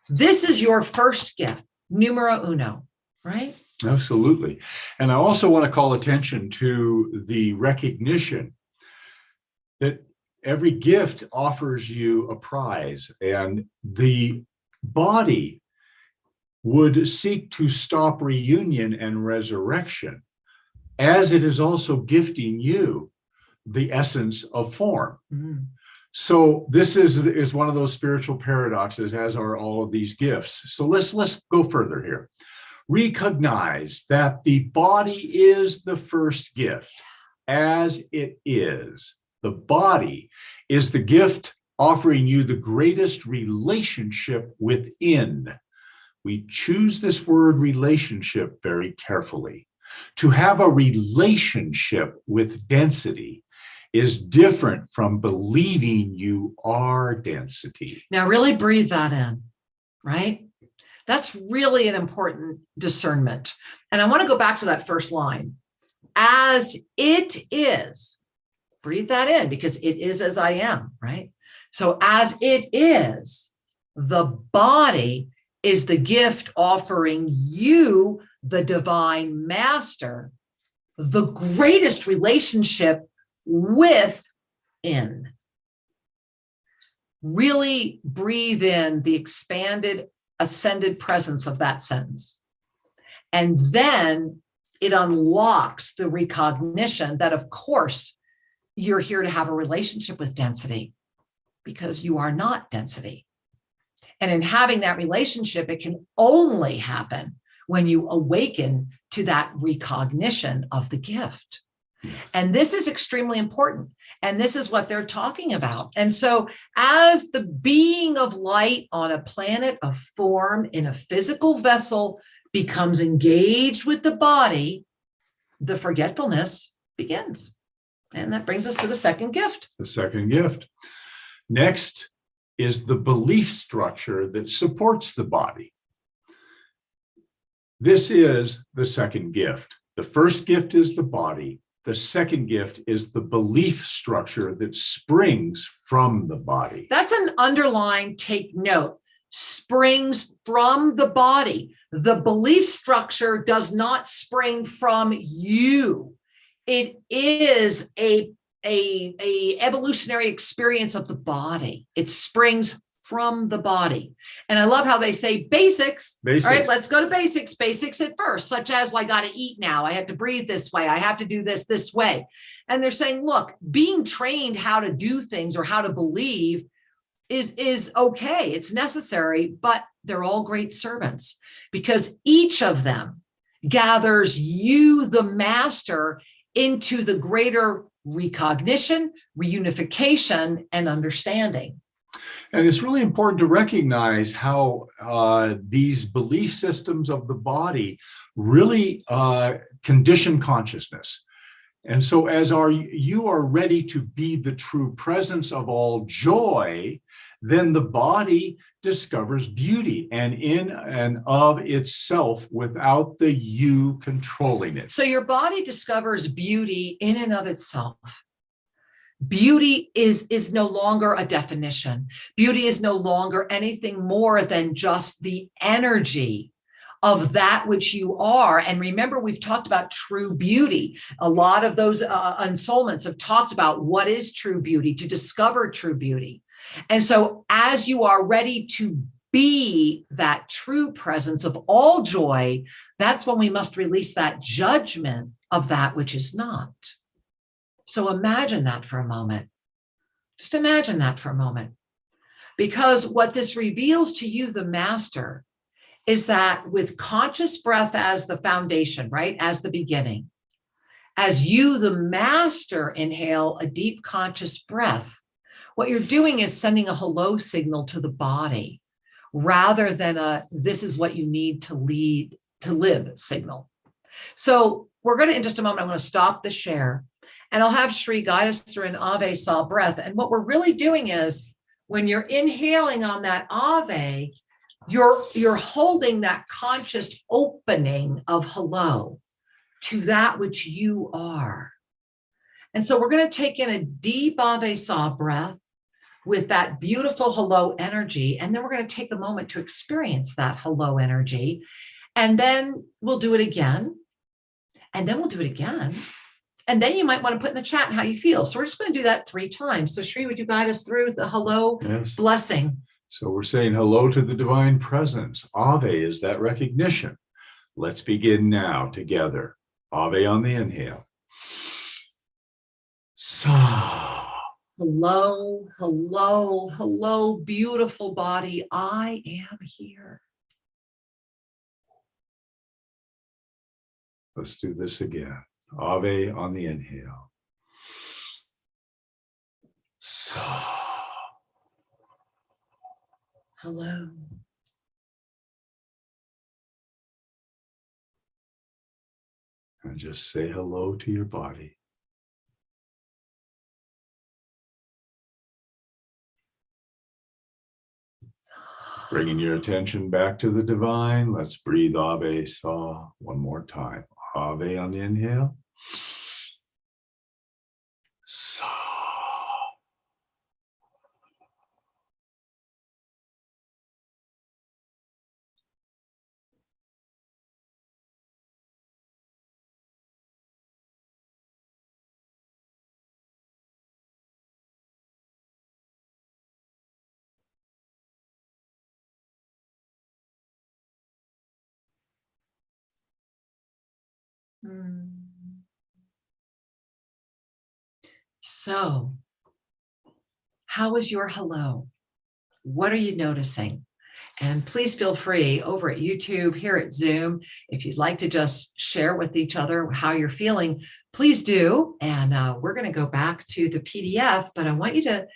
this is your first gift, numero uno, right? Absolutely. And I also want to call attention to the recognition that every gift offers you a prize, and the body would seek to stop reunion and resurrection, as it is also gifting you the essence of form. Mm-hmm. So this is one of those spiritual paradoxes, as are all of these gifts. So let's go further here. Recognize that the body is the first gift, as it is The body is the gift offering you the greatest relationship within. We choose this word relationship very carefully. To have a relationship with density is different from believing you are density. Now, really breathe that in, right? That's really an important discernment. And I want to go back to that first line. As it is, breathe that in, because it is as I am, right? So as it is, the body is the gift offering you, the divine master, the greatest relationship within. Really breathe in the expanded, ascended presence of that sentence. And then it unlocks the recognition that, of course, you're here to have a relationship with density, because you are not density. And in having that relationship, it can only happen when you awaken to that recognition of the gift. Yes. And this is extremely important. And this is what they're talking about. And so as the being of light on a planet of form in a physical vessel becomes engaged with the body, the forgetfulness begins. And that brings us to the second gift. The second gift. Next is the belief structure that supports the body. This is the second gift. The first gift is the body. The second gift is the belief structure that springs from the body. That's an underline, take note. Springs from the body. The belief structure does not spring from you. It is a evolutionary experience of the body. It springs from the body. And I love how they say basics. Basics. All right, let's go to basics. Basics at first, such as, well, I got to eat now. I have to breathe this way. I have to do this way. And they're saying, look, being trained how to do things or how to believe is okay. It's necessary, but they're all great servants, because each of them gathers you, the master, into the greater recognition, reunification, and understanding. And it's really important to recognize how these belief systems of the body really condition consciousness. And so as you are ready to be the true presence of all joy, then the body discovers beauty and in and of itself without the you controlling it. So your body discovers beauty in and of itself. Beauty is no longer a definition. Beauty is no longer anything more than just the energy of that which you are. And remember, we've talked about true beauty. A lot of those unsoulments have talked about what is true beauty, to discover true beauty. And so as you are ready to be that true presence of all joy, that's when we must release that judgment of that which is not. So imagine that for a moment. Just imagine that for a moment. Because what this reveals to you, the master, is that with conscious breath as the foundation, right, as the beginning, as you, the master, inhale a deep conscious breath, what you're doing is sending a hello signal to the body rather than a this is what you need to live signal. So we're going to, in just a moment, I'm going to stop the share and I'll have Shri guide us through an Ave Sa breath. And what we're really doing is when you're inhaling on that Ave, you're holding that conscious opening of hello to that which you are. And so we're going to take in a deep Ave Sa breath with that beautiful hello energy. And then we're going to take a moment to experience that hello energy. And then we'll do it again. And then we'll do it again. And then you might want to put in the chat how you feel. So we're just going to do that 3 times. So Shri, would you guide us through the hello blessing? So we're saying hello to the divine presence. Ave is that recognition. Let's begin now together. Ave on the inhale. Sa. Hello, hello, hello, beautiful body. I am here. Let's do this again. Ave on the inhale. Sa. Hello. And just say hello to your body. Bringing your attention back to the divine. Let's breathe Ave Sa one more time. Ave on the inhale. Sa. So, how is your hello? What are you noticing? And please feel free over at YouTube, here at Zoom, if you'd like to just share with each other how you're feeling, please do. And we're going to go back to the PDF, but I want you to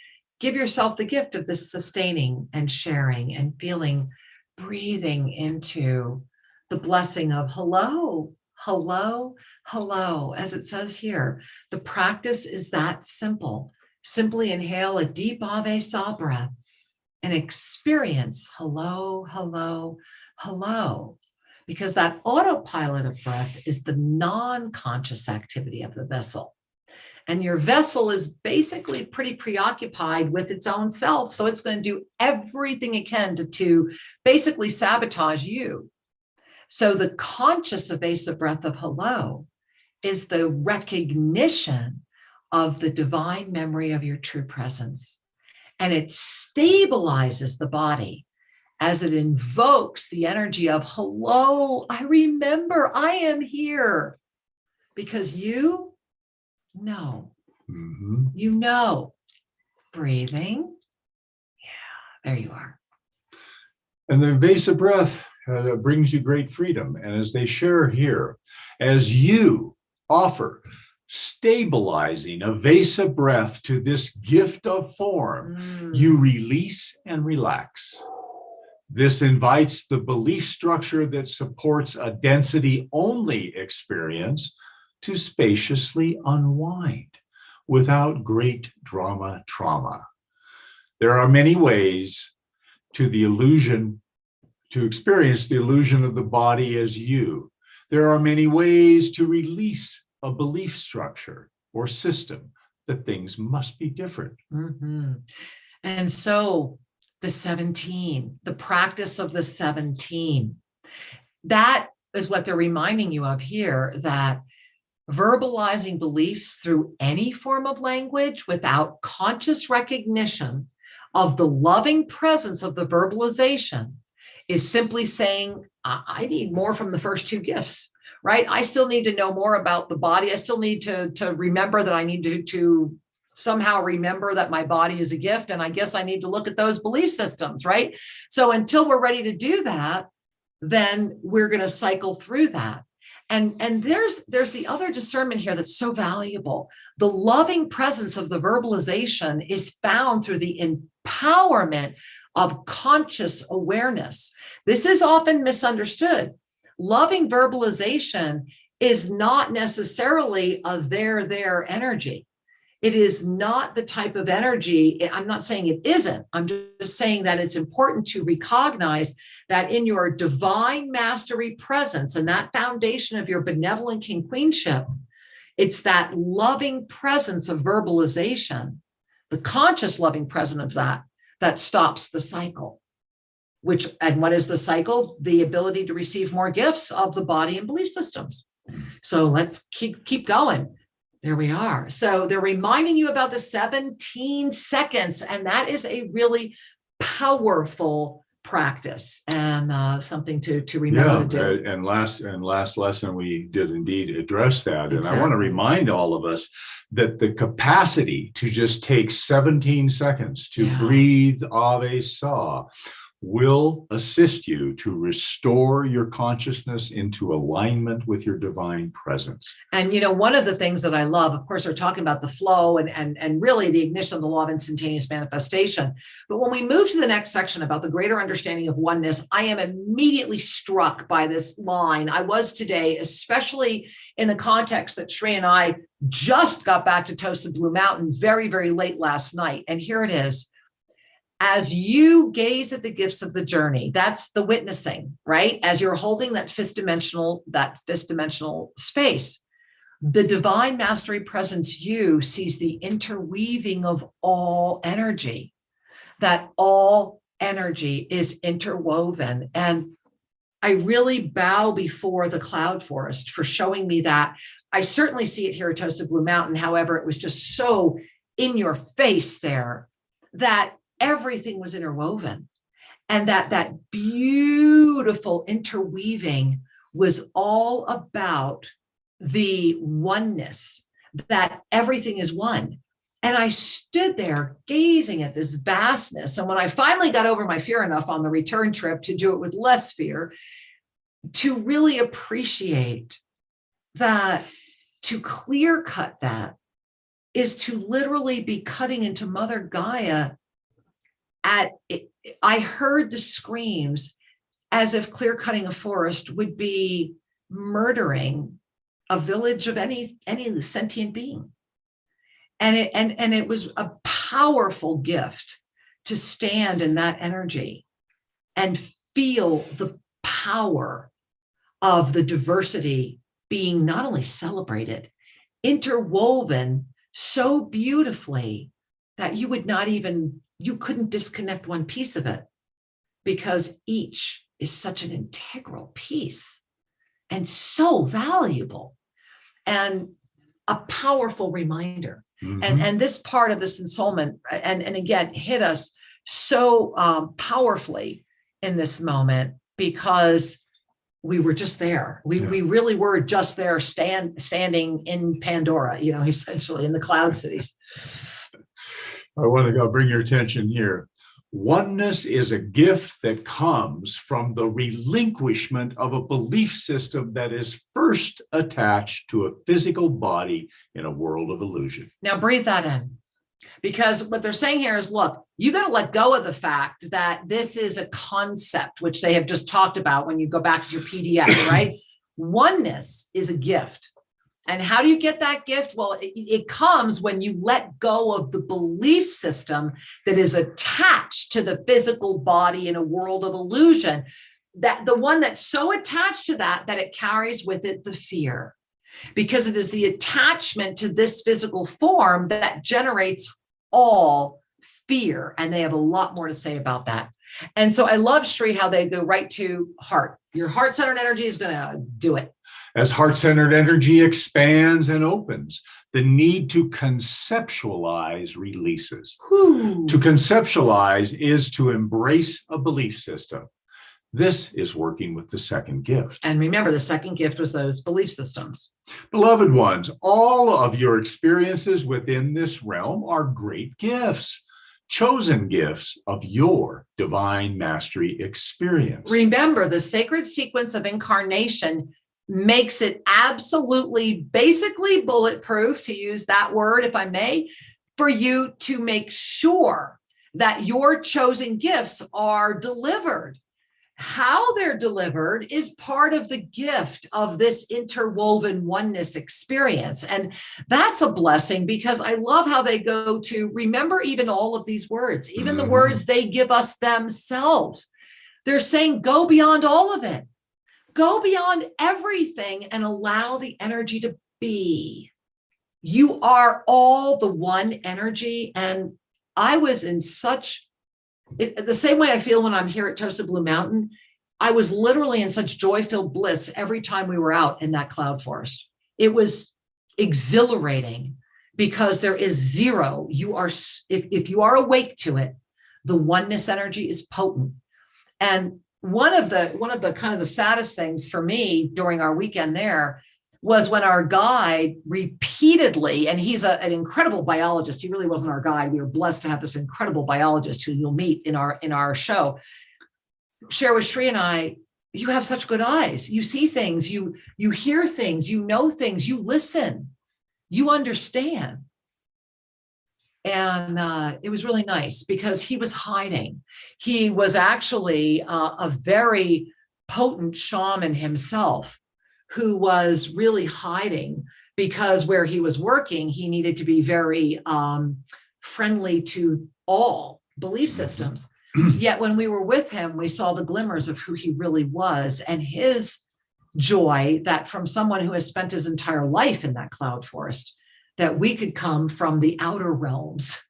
give yourself the gift of this sustaining and sharing and feeling, breathing into the blessing of hello, hello, hello. As it says here, the practice is that simple. Simply inhale a deep Ave Sa breath and experience hello, hello, hello, because that autopilot of breath is the non-conscious activity of the vessel. And your vessel is basically pretty preoccupied with its own self. So it's going to do everything it can to basically sabotage you. So the conscious evasive breath of hello is the recognition of the divine memory of your true presence. And it stabilizes the body as it invokes the energy of hello, I remember I am here. Because you know, you know, breathing. Yeah, there you are. And the evasive breath brings you great freedom. And as they share here, as you offer stabilizing, evasive breath to this gift of form, you release and relax. This invites the belief structure that supports a density-only experience to spaciously unwind without great trauma. There are many ways to experience the illusion of the body as you. There are many ways to release a belief structure or system that things must be different. And so the 17, the practice of the 17, that is what they're reminding you of here, that verbalizing beliefs through any form of language without conscious recognition of the loving presence of the verbalization is simply saying, I need more from the first two gifts, right? I still need to know more about the body. I still need to remember that I need to somehow remember that my body is a gift. And I guess I need to look at those belief systems, right? So until we're ready to do that, then we're going to cycle through that. And there's the other discernment here that's so valuable. The loving presence of the verbalization is found through the empowerment of conscious awareness. This is often misunderstood. Loving verbalization is not necessarily a there energy. It is not the type of energy. I'm not saying it isn't. I'm just saying that it's important to recognize that in your divine mastery presence and that foundation of your benevolent king queenship, it's that loving presence of verbalization, the conscious loving presence of that stops the cycle. And what is the cycle? The ability to receive more gifts of the body and belief systems. So let's keep going. There we are. So they're reminding you about the 17 seconds, and that is a really powerful practice and something to remember to do. And last lesson we did indeed address that. Exactly. And I want to remind all of us that the capacity to just take 17 seconds to breathe Ave Sa will assist you to restore your consciousness into alignment with your divine presence. And, one of the things that I love, of course, we're talking about the flow and really the ignition of the law of instantaneous manifestation. But when we move to the next section about the greater understanding of oneness, I am immediately struck by this line. I was today, especially in the context that Shri and I just got back to Tosa Blue Mountain very, very late last night. And here it is. As you gaze at the gifts of the journey, that's the witnessing, right? As you're holding that fifth dimensional space, the divine mastery presence you sees the interweaving of all energy, that all energy is interwoven. And I really bow before the cloud forest for showing me that. I certainly see it here at Tosa Blue Mountain. However, it was just so in your face there that everything was interwoven, and that beautiful interweaving was all about the oneness, that everything is one. And I stood there gazing at this vastness. And when I finally got over my fear enough on the return trip to do it with less fear, to really appreciate that, to clear cut that is to literally be cutting into Mother Gaia. I heard the screams as if clear cutting a forest would be murdering a village of any sentient being. And it was a powerful gift to stand in that energy and feel the power of the diversity being not only celebrated, interwoven so beautifully that you couldn't disconnect one piece of it, because each is such an integral piece and so valuable and a powerful reminder. Mm-hmm. And this part of this Insoulment, and again, hit us so powerfully in this moment, because we were just there. We really were just there, standing in Pandora, essentially in the cloud cities. I want to bring your attention here. Oneness is a gift that comes from the relinquishment of a belief system that is first attached to a physical body in a world of illusion. Now breathe that in, because what they're saying here is, look, you got to let go of the fact that this is a concept, which they have just talked about when you go back to your PDF, right? Oneness is a gift. And how do you get that gift? Well, it comes when you let go of the belief system that is attached to the physical body in a world of illusion, that the one that's so attached to that it carries with it the fear, because it is the attachment to this physical form that generates all fear. And they have a lot more to say about that. And so I love, Shri, how they go right to heart. Your heart-centered energy is going to do it. As heart-centered energy expands and opens, the need to conceptualize releases. Whew. To conceptualize is to embrace a belief system. This is working with the second gift. And remember, the second gift was those belief systems. Beloved ones, all of your experiences within this realm are great gifts, chosen gifts of your divine mastery experience. Remember, the sacred sequence of incarnation makes it absolutely, basically bulletproof, to use that word, if I may, for you to make sure that your chosen gifts are delivered. How they're delivered is part of the gift of this interwoven oneness experience. And that's a blessing, because I love how they go to remember even all of these words, even the words they give us themselves. They're saying, go beyond all of it. Go beyond everything and allow the energy to be. You are all the one energy. And I was in the same way I feel when I'm here at Tosa Blue Mountain. I was literally in such joy-filled bliss every time we were out in that cloud forest. It was exhilarating, because there is zero. If you are awake to it, the oneness energy is potent. And one of the kind of the saddest things for me during our weekend there was when our guide repeatedly, and he's an incredible biologist. He really wasn't our guide. We were blessed to have this incredible biologist who you'll meet in our show. share with Shri and I, you have such good eyes. You see things, you hear things, you know things, you listen, you understand. And it was really nice because he was hiding. He was actually a very potent shaman himself who was really hiding because where he was working, he needed to be very friendly to all belief systems. Yet when we were with him, we saw the glimmers of who he really was and his joy that from someone who has spent his entire life in that cloud forest, that we could come from the outer realms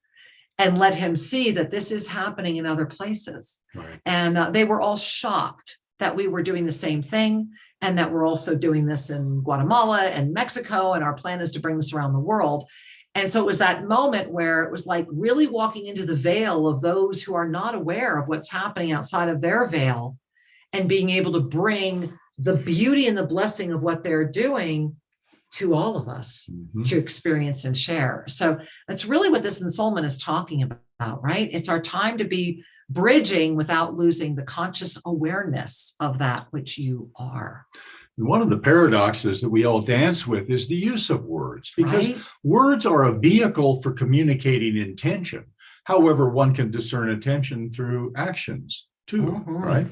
and let him see that this is happening in other places. Right. And they were all shocked that we were doing the same thing and that we're also doing this in Guatemala and Mexico. And our plan is to bring this around the world. And so it was that moment where it was like really walking into the veil of those who are not aware of what's happening outside of their veil and being able to bring the beauty and the blessing of what they're doing to all of us to experience and share. So that's really what this Insoulment is talking about, right? It's our time to be bridging without losing the conscious awareness of that which you are. One of the paradoxes that we all dance with is the use of words, because Right? words are a vehicle for communicating intention. However, one can discern intention through actions too, right?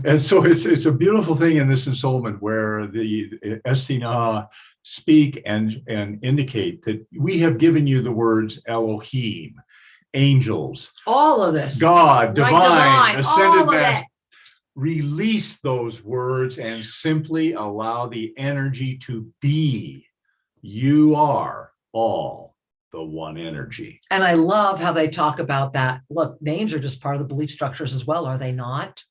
And so it's a beautiful thing in this Insoulment where the Essene speak and indicate that we have given you the words Elohim, angels, All of this. God, Right, divine, ascended all of master. it. Release those words and simply allow the energy to be. You are all the one energy. And I love how they talk about that. Look, names are just part of the belief structures as well, are they not?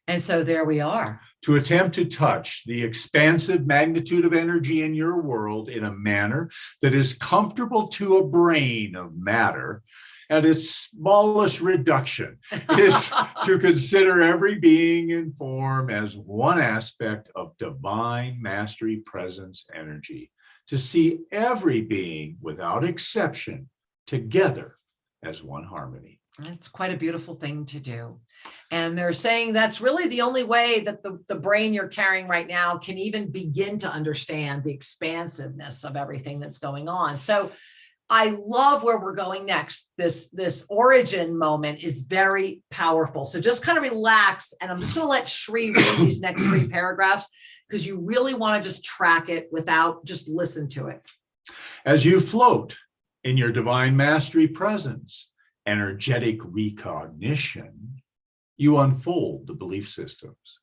And so there we are. To attempt to touch the expansive magnitude of energy in your world in a manner that is comfortable to a brain of matter at its smallest reduction is to consider every being and form as one aspect of divine mastery presence energy, to see every being without exception together as one harmony. It's quite a beautiful thing to do. And they're saying that's really the only way that the brain you're carrying right now can even begin to understand the expansiveness of everything that's going on. So I love where we're going next. This origin moment is very powerful. So just kind of relax. And I'm just going to let Shri read these next 3 paragraphs because you really want to just track it without just listen to it. As you float in your divine mastery presence, energetic recognition, you unfold the belief systems.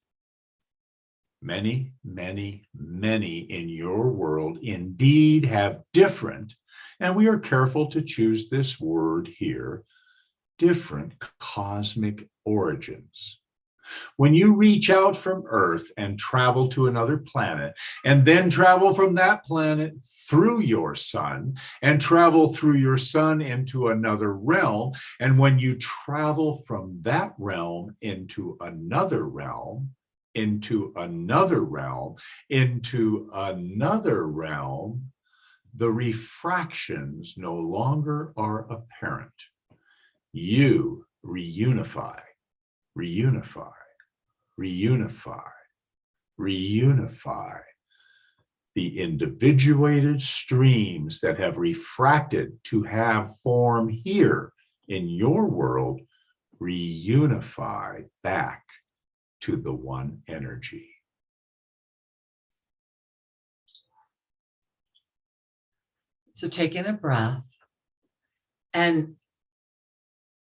Many, many, many in your world indeed have different, and we are careful to choose this word here, different cosmic origins. When you reach out from Earth and travel to another planet, and then travel from that planet through your sun, and travel through your sun into another realm, and when you travel from that realm into another realm, into another realm, into another realm, the refractions no longer are apparent. You reunify, reunify, reunify, reunify. The individuated streams that have refracted to have form here in your world reunify back to the one energy. So take in a breath, and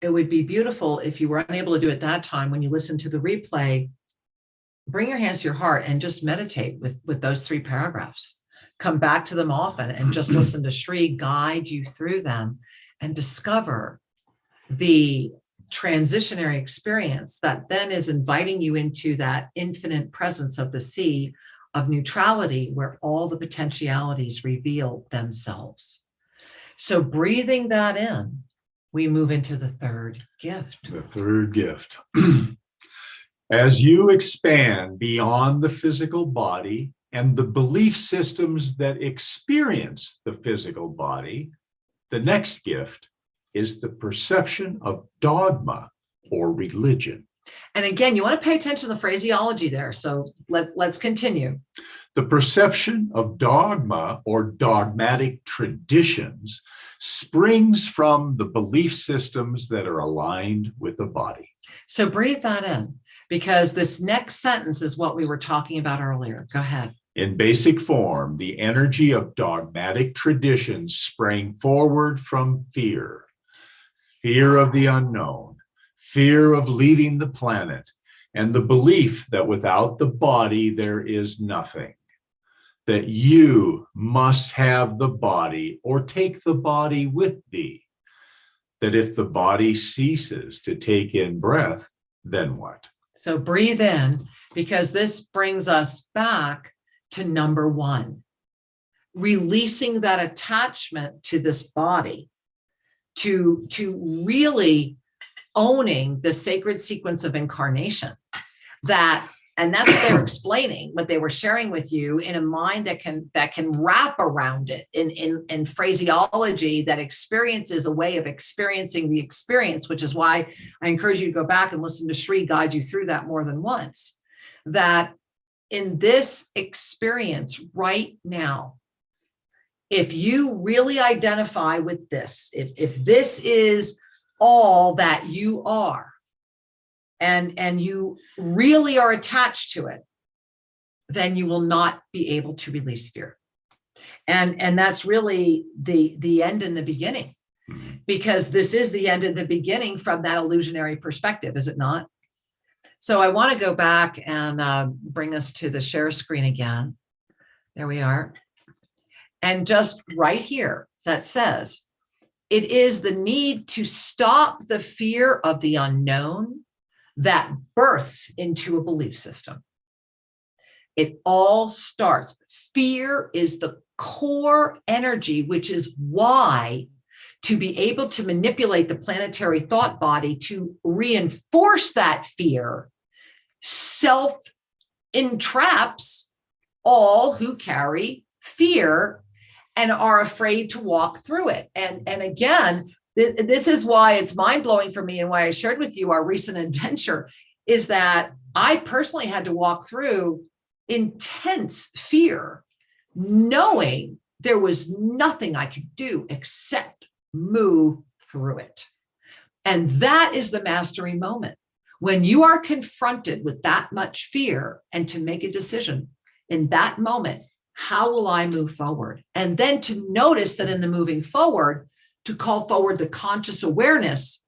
it would be beautiful if you were unable to do it that time when you listen to the replay, bring your hands to your heart and just meditate with those 3 paragraphs. Come back to them often and just listen to Shri guide you through them and discover the transitionary experience that then is inviting you into that infinite presence of the sea of neutrality where all the potentialities reveal themselves. So breathing that in, we move into the 3rd gift. The 3rd gift. As you expand beyond the physical body and the belief systems that experience the physical body, the next gift is the perception of dogma or religion. And again, you want to pay attention to the phraseology there. So let's continue. The perception of dogma or dogmatic traditions springs from the belief systems that are aligned with the body. So breathe that in, because this next sentence is what we were talking about earlier. Go ahead. In basic form, the energy of dogmatic traditions sprang forward from fear, fear of the unknown, fear of leaving the planet, and the belief that without the body there is nothing, that you must have the body or take the body with thee, that if the body ceases to take in breath, then what? So breathe in, because this brings us back to number one, releasing that attachment to this body, to really owning the sacred sequence of incarnation. And that's what they're explaining, what they were sharing with you, in a mind that can wrap around it in phraseology that experience is a way of experiencing the experience, which is why I encourage you to go back and listen to Shri guide you through that more than once. That in this experience right now, if you really identify with this, if this is all that you are, and you really are attached to it, then you will not be able to release fear. And that's really the end and the beginning, because this is the end and the beginning from that illusionary perspective, is it not? So I want to go back and bring us to the share screen again. There we are. And just right here, that says, it is the need to stop the fear of the unknown that births into a belief system. It all starts. Fear is the core energy, which is why to be able to manipulate the planetary thought body to reinforce that fear self-entraps all who carry fear and are afraid to walk through it. And again, this is why it's mind-blowing for me, and why I shared with you our recent adventure, is that I personally had to walk through intense fear, knowing there was nothing I could do except move through it. And that is the mastery moment. When you are confronted with that much fear, and to make a decision in that moment, how will I move forward? And then to notice that in the moving forward, to call forward the conscious awareness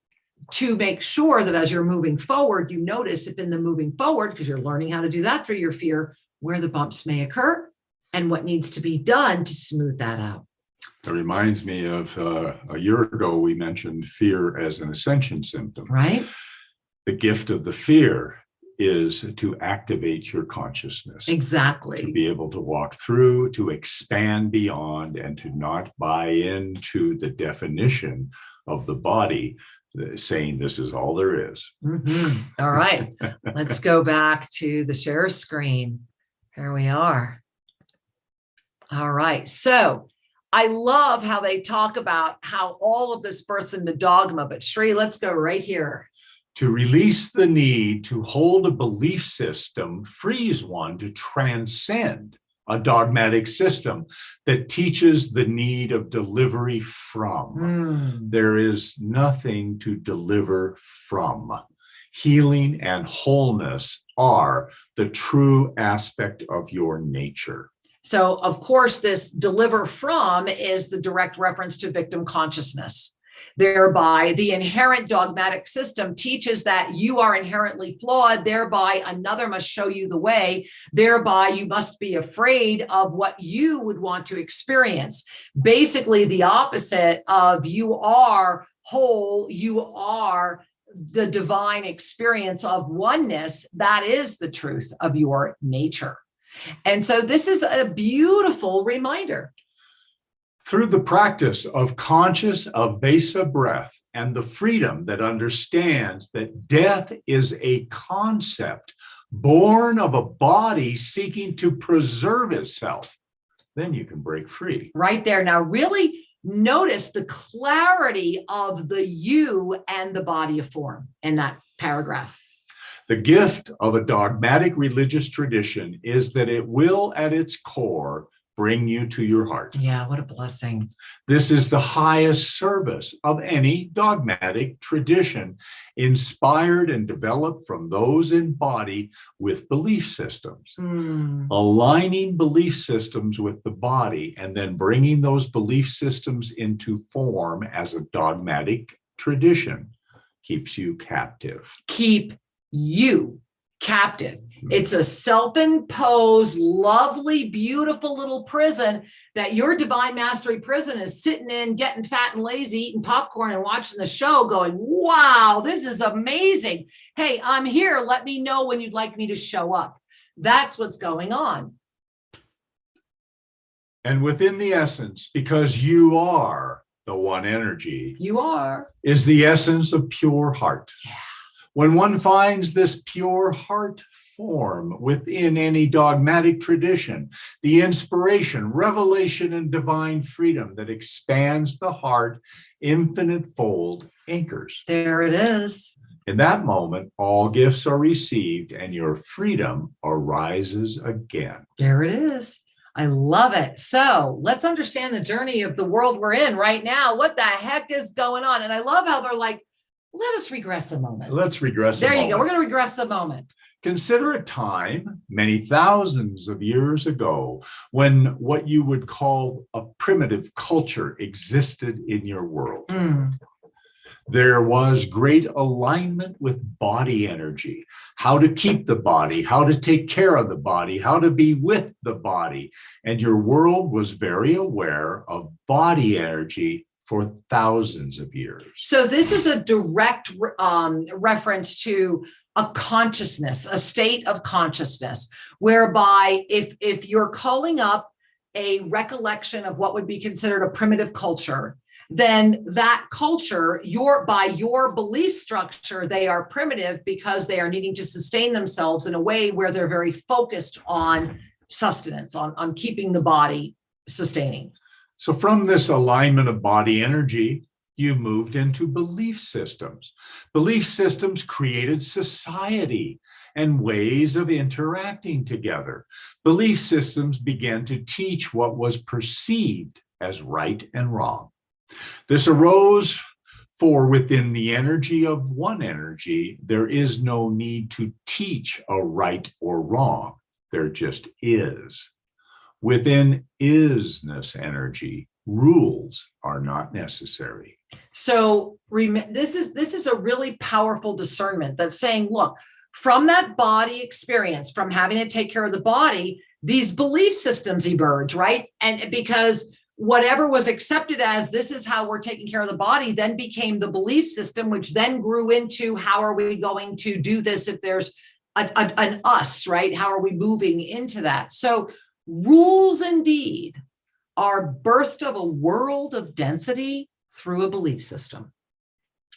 to make sure that as you're moving forward, you notice if in the moving forward, because you're learning how to do that through your fear, where the bumps may occur and what needs to be done to smooth that out. It reminds me of a year ago, we mentioned fear as an ascension symptom. Right? The gift of the fear is to activate your consciousness. Exactly. To be able to walk through, to expand beyond, and to not buy into the definition of the body saying this is all there is. Mm-hmm. All right. Let's go back to the share screen. Here we are. All right. So I love how they talk about how all of this births into dogma, but Shri, let's go right here. To release the need to hold a belief system frees one to transcend a dogmatic system that teaches the need of delivery from. There is nothing to deliver from. Healing and wholeness are the true aspect of your nature. So, of course, this deliver from is the direct reference to victim consciousness. Thereby, the inherent dogmatic system teaches that you are inherently flawed. Thereby, another must show you the way. Thereby, you must be afraid of what you would want to experience. Basically, the opposite of you are whole, you are the divine experience of oneness. That is the truth of your nature. And so this is a beautiful reminder. Through the practice of conscious Avesa breath and the freedom that understands that death is a concept born of a body seeking to preserve itself, then you can break free. Right there. Now, really notice the clarity of the you and the body of form in that paragraph. The gift of a dogmatic religious tradition is that it will, at its core, bring you to your heart. Yeah, what a blessing. This is the highest service of any dogmatic tradition, inspired and developed from those in body with belief systems. Aligning belief systems with the body and then bringing those belief systems into form as a dogmatic tradition keeps you captive. Keep you captive. It's a self-imposed, lovely, beautiful little prison that your divine mastery prison is sitting in, getting fat and lazy, eating popcorn and watching the show going, wow, this is amazing. Hey, I'm here. Let me know when you'd like me to show up. That's what's going on. And within the essence, because you are the one energy, You are. is the essence of pure heart. Yeah. When one finds this pure heart form within any dogmatic tradition, the inspiration, revelation, and divine freedom that expands the heart infinite fold anchors. There it is. In that moment, all gifts are received and your freedom arises again. There it is. I love it. So let's understand the journey of the world we're in right now. What the heck is going on? And I love how they're like, let us regress a moment. Let's regress. There you go. We're going to regress a moment. Consider a time many thousands of years ago when what you would call a primitive culture existed in your world. There was great alignment with body energy, how to keep the body, how to take care of the body, how to be with the body. And your world was very aware of body energy for thousands of years. So this is a direct reference to a consciousness, a state of consciousness, whereby if you're calling up a recollection of what would be considered a primitive culture, then that culture, by your belief structure, they are primitive because they are needing to sustain themselves in a way where they're very focused on sustenance, on keeping the body sustaining. So from this alignment of body energy, you moved into belief systems. Belief systems created society and ways of interacting together. Belief systems began to teach what was perceived as right and wrong. This arose for within the energy of one energy, there is no need to teach a right or wrong. There just is. Within isness energy, rules are not necessary. So this is a really powerful discernment that's saying, look, from that body experience, from having to take care of the body, these belief systems emerge, right? And because whatever was accepted as this is how we're taking care of the body then became the belief system, which then grew into how are we going to do this if there's an us, right? How are we moving into that? So rules indeed are birthed of a world of density through a belief system.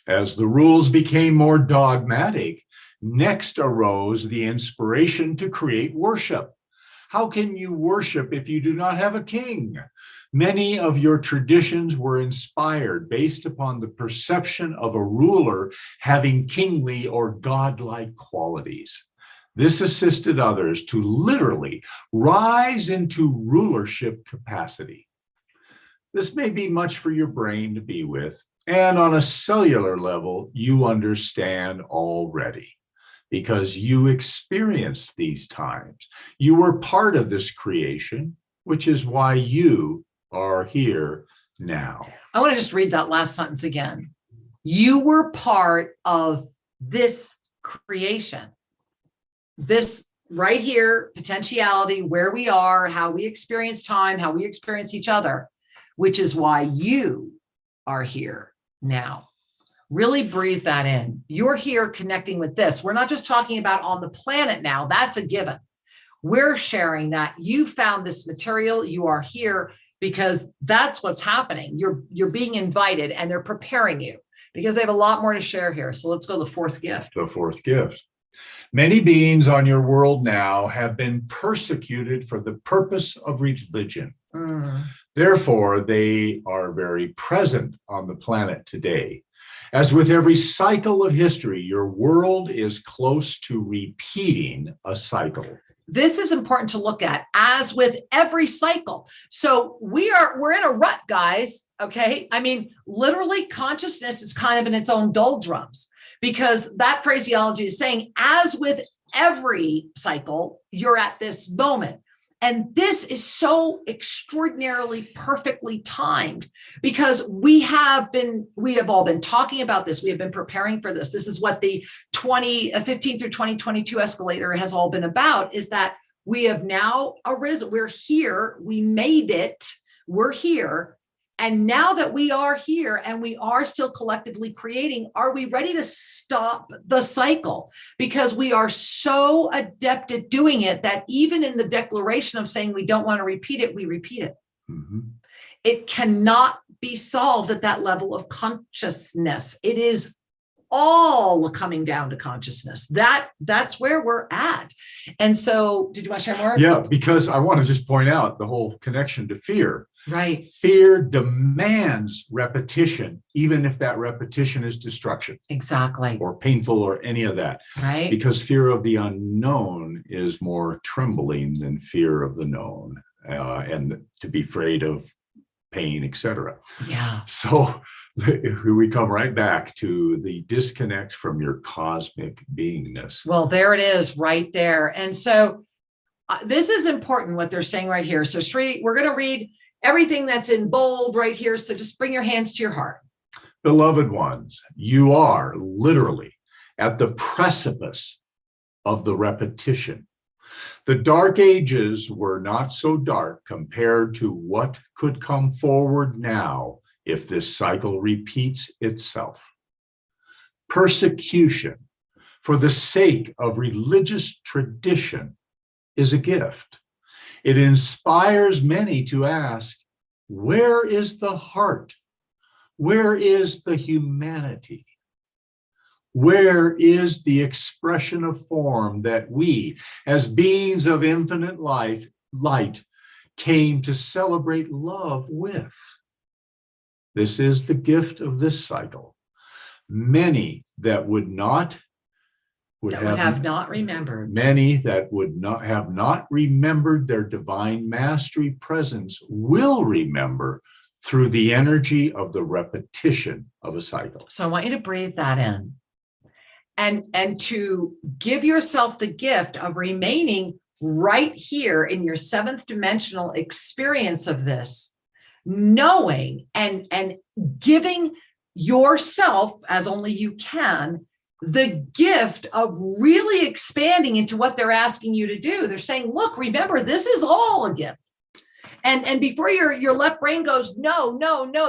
As the rules became more dogmatic, next arose the inspiration to create worship. How can you worship if you do not have a king? Many of your traditions were inspired based upon the perception of a ruler having kingly or godlike qualities. This assisted others to literally rise into rulership capacity. This may be much for your brain to be with, and on a cellular level, you understand already, because you experienced these times. You were part of this creation, which is why you are here now. I want to just read that last sentence again. You were part of this creation. This right here, potentiality, where we are, how we experience time, how we experience each other, which is why you are here now. Really breathe that in. You're here connecting with this. We're not just talking about on the planet now. That's a given. We're sharing that you found this material. You are here because that's what's happening. You're being invited and they're preparing you because they have a lot more to share here. So let's go to the fourth gift. The fourth gift. Many beings on your world now have been persecuted for the purpose of religion. Therefore, they are very present on the planet today. As with every cycle of history, your world is close to repeating a cycle. This is important to look at, as with every cycle. So we're in a rut, guys. Okay. I mean, literally consciousness is kind of in its own doldrums, because that phraseology is saying, as with every cycle, you're at this moment. And this is so extraordinarily perfectly timed, because we have all been talking about this. We have been preparing for this. This is what the 2015 through 2022 escalator has all been about, is that we have now arisen. We're here. We made it. We're here. And now that we are here and we are still collectively creating, are we ready to stop the cycle? Because we are so adept at doing it that even in the declaration of saying we don't want to repeat it, we repeat it. Mm-hmm. It cannot be solved at that level of consciousness. It is all coming down to consciousness. That's where we're at. And so, did you want to share more? Yeah, because I want to just point out the whole connection to fear. Right. Fear demands repetition, even if that repetition is destruction. Exactly. Or painful or any of that. Right. Because fear of the unknown is more trembling than fear of the known, and to be afraid of pain, etc. Yeah. So we come right back to the disconnect from your cosmic beingness. Well, there it is right there. And so this is important what they're saying right here. So Sri, we're going to read everything that's in bold right here. So just bring your hands to your heart. Beloved ones, you are literally at the precipice of the repetition. The dark ages were not so dark compared to what could come forward now if this cycle repeats itself. Persecution for the sake of religious tradition is a gift. It inspires many to ask, where is the heart? Where is the humanity? Where is the expression of form that we, as beings of infinite light, came to celebrate love with? This is the gift of this cycle. Many that would have not remembered. Many that would not have not remembered their divine mastery presence will remember through the energy of the repetition of a cycle. So I want you to breathe that in. And to give yourself the gift of remaining right here in your seventh dimensional experience of this, knowing and giving yourself, as only you can, the gift of really expanding into what they're asking you to do. They're saying, look, remember, this is all a gift. And before your left brain goes, no,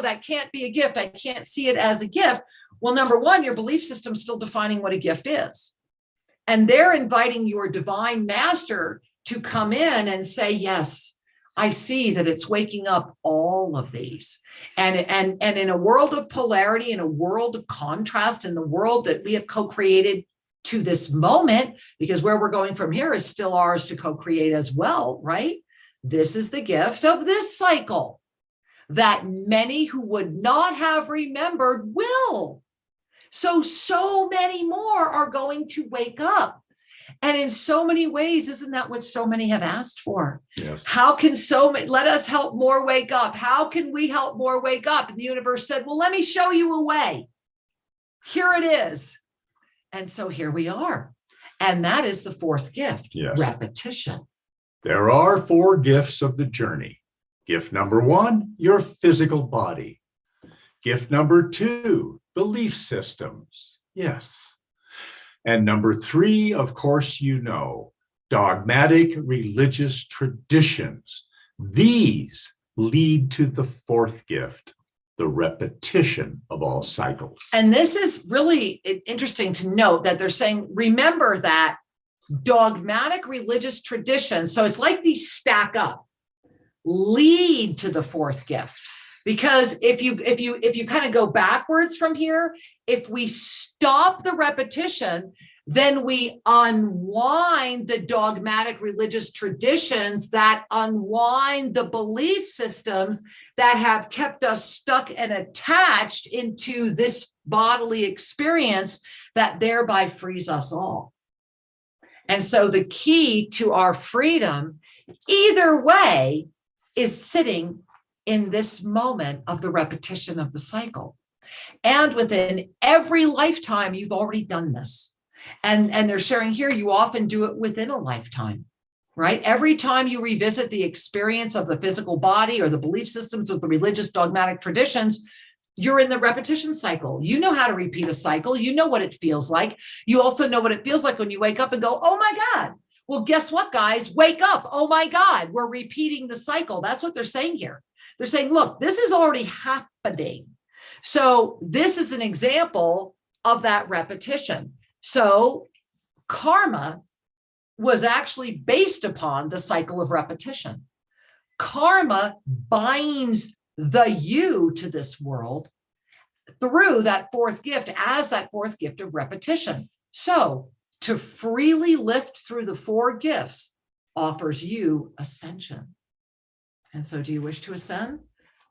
that can't be a gift. I can't see it as a gift. Well, number one, your belief system's still defining what a gift is. And they're inviting your divine master to come in and say, yes, I see that it's waking up all of these. And in a world of polarity, in a world of contrast, in the world that we have co-created to this moment, because where we're going from here is still ours to co-create as well, right? This is the gift of this cycle that many who would not have remembered will. So many more are going to wake up. And in so many ways, isn't that what so many have asked for? Yes. How can so many, let us help more wake up? How can we help more wake up? And the universe said, well, let me show you a way. Here it is. And so here we are. And that is the fourth gift, yes. Repetition. There are 4 gifts of the journey. Gift number 1, your physical body. Gift number 2, belief systems. Yes. And number 3, of course, dogmatic religious traditions. These lead to the 4th gift, the repetition of all cycles. And this is really interesting to note that they're saying, remember that dogmatic religious traditions, so it's like these stack up, lead to the 4th gift. Because if you kind of go backwards from here, if we stop the repetition, Then we unwind the dogmatic religious traditions that unwind the belief systems that have kept us stuck and attached into this bodily experience that thereby frees us all. And so the key to our freedom, either way, is sitting in this moment of the repetition of the cycle. And within every lifetime, you've already done this. And they're sharing here, you often do it within a lifetime, right? Every time you revisit the experience of the physical body or the belief systems or the religious dogmatic traditions, you're in the repetition cycle. You know how to repeat a cycle. You know what it feels like. You also know what it feels like when you wake up and go, oh my God. Well, guess what, guys? Wake up. Oh my God, we're repeating the cycle. That's what they're saying here. They're saying, look, this is already happening. So this is an example of that repetition. So karma was actually based upon the cycle of repetition. Karma binds the you to this world through that fourth gift as that fourth gift of repetition. So to freely lift through the four gifts offers you ascension. And so do you wish to ascend?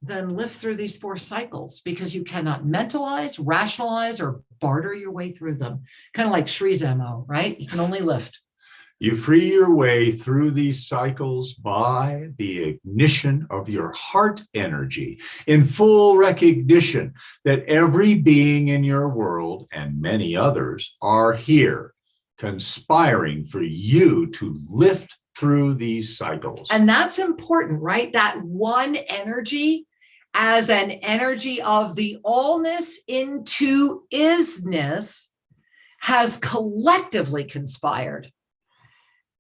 Then lift through these four cycles, because you cannot mentalize, rationalize, or barter your way through them. Kind of like Shri's MO, right? You can only lift. You free your way through these cycles by the ignition of your heart energy, in full recognition that every being in your world and many others are here, conspiring for you to lift through these cycles. And that's important, right? That one energy as an energy of the allness into isness has collectively conspired.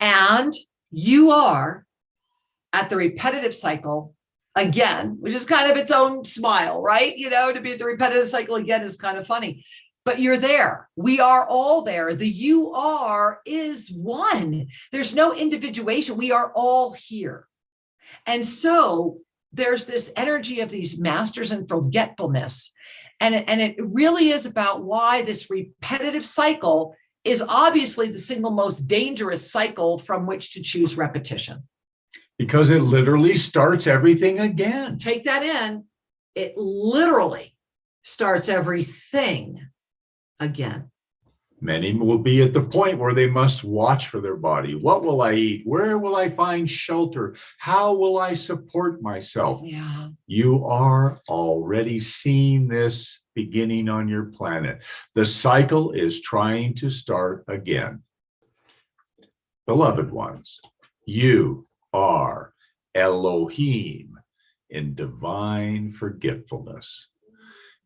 And you are at the repetitive cycle again, which is kind of its own smile, right? You know, to be at the repetitive cycle again is kind of funny, but you're there. We are all there. The you are is one. There's no individuation. We are all here. And so there's this energy of these masters in forgetfulness. And it really is about why this repetitive cycle is obviously the single most dangerous cycle from which to choose repetition. Because it literally starts everything again. Take that in. It literally starts everything again. Many will be at the point where they must watch for their body. What will I eat? Where will I find shelter? How will I support myself? Yeah. You are already seeing this beginning on your planet. The cycle is trying to start again. Beloved ones, you are Elohim in divine forgetfulness.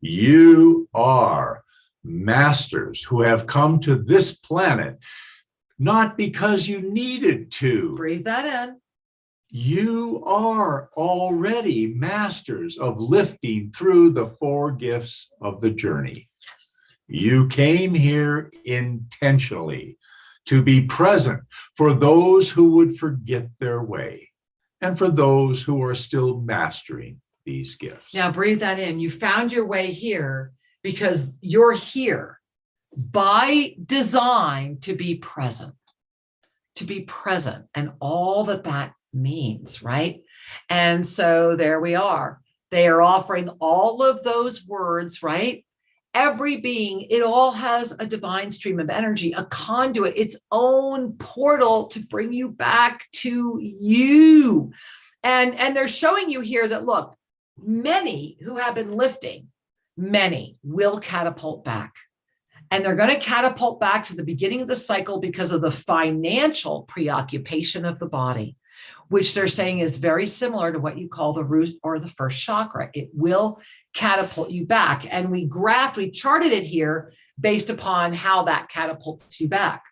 You are masters who have come to this planet not because you needed to. Breathe that in. You are already masters of lifting through the four gifts of the journey. Yes. You came here intentionally to be present for those who would forget their way and for those who are still mastering these gifts. Now breathe that in. You found your way here because you're here by design to be present and all that means, right? And so there we are. They are offering all of those words, right? Every being, it all has a divine stream of energy, a conduit, its own portal to bring you back to you. And they're showing you here that, look, many who have been lifting, many will catapult back. And they're going to catapult back to the beginning of the cycle because of the financial preoccupation of the body, which they're saying is very similar to what you call the root or the first chakra. It will catapult you back. And we charted it here based upon how that catapults you back.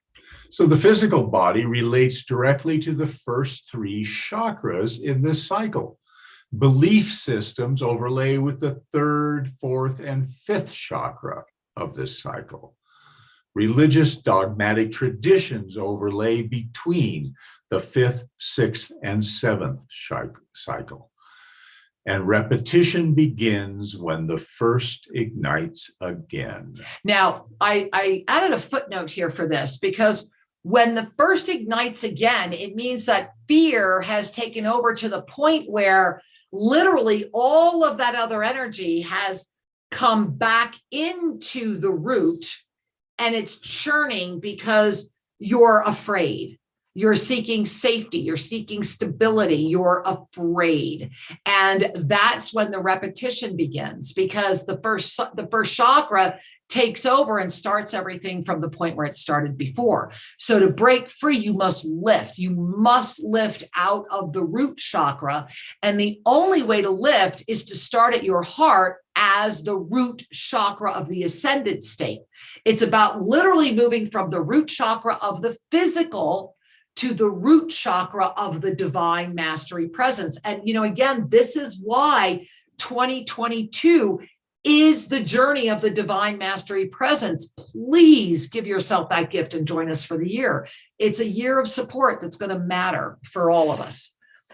So the physical body relates directly to the first three chakras in this cycle. Belief systems overlay with the third, fourth, and fifth chakra of this cycle. Religious dogmatic traditions overlay between the fifth, sixth, and seventh cycle. And repetition begins when the first ignites again. Now, I added a footnote here for this because when the first ignites again, it means that fear has taken over to the point where literally all of that other energy has come back into the root and it's churning because you're afraid. You're seeking safety, you're seeking stability, you're afraid. And that's when the repetition begins, because the first chakra takes over and starts everything from the point where it started before. So to break free, you must lift. You must lift out of the root chakra. And the only way to lift is to start at your heart as the root chakra of the ascended state. It's about literally moving from the root chakra of the physical to the root chakra of the divine mastery presence. And, again, this is why 2022 is the journey of the divine mastery presence. Please give yourself that gift and join us for the year. It's a year of support that's going to matter for all of us.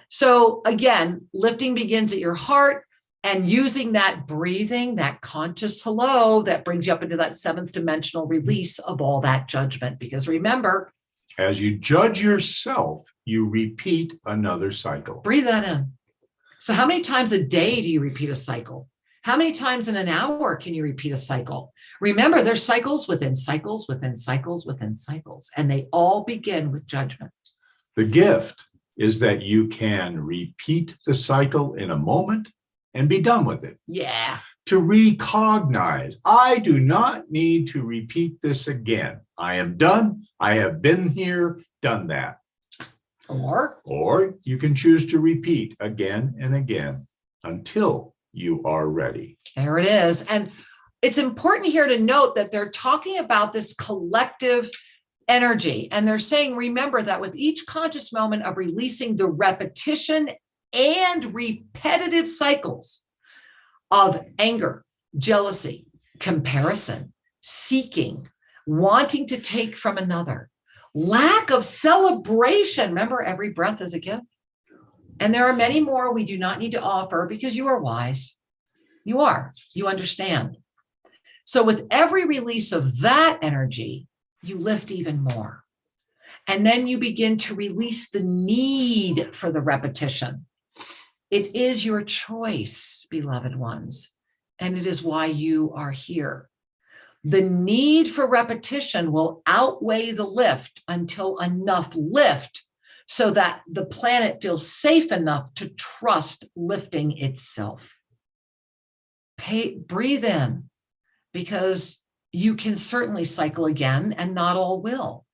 So again, lifting begins at your heart, and using that breathing, that conscious hello, that brings you up into that seventh dimensional release of all that judgment. Because remember, as you judge yourself, you repeat another cycle. Breathe that in. So how many times a day do you repeat a cycle? How many times in an hour can you repeat a cycle? Remember, there's cycles within cycles within cycles within cycles, and they all begin with judgment. The gift is that you can repeat the cycle in a moment and be done with it. Yeah. To recognize, I do not need to repeat this again. I am done. I have been here, done that. Or you can choose to repeat again and again until you are ready. There it is. And it's important here to note that they're talking about this collective energy. And they're saying, remember that with each conscious moment of releasing the repetition and repetitive cycles of anger, jealousy, comparison, seeking, wanting to take from another, lack of celebration. Remember, every breath is a gift. And there are many more we do not need to offer because you are wise. You understand. So with every release of that energy, you lift even more. And then you begin to release the need for the repetition. It is your choice, beloved ones, and it is why you are here. The need for repetition will outweigh the lift until enough lift so that the planet feels safe enough to trust lifting itself. Breathe in, because you can certainly cycle again, and not all will.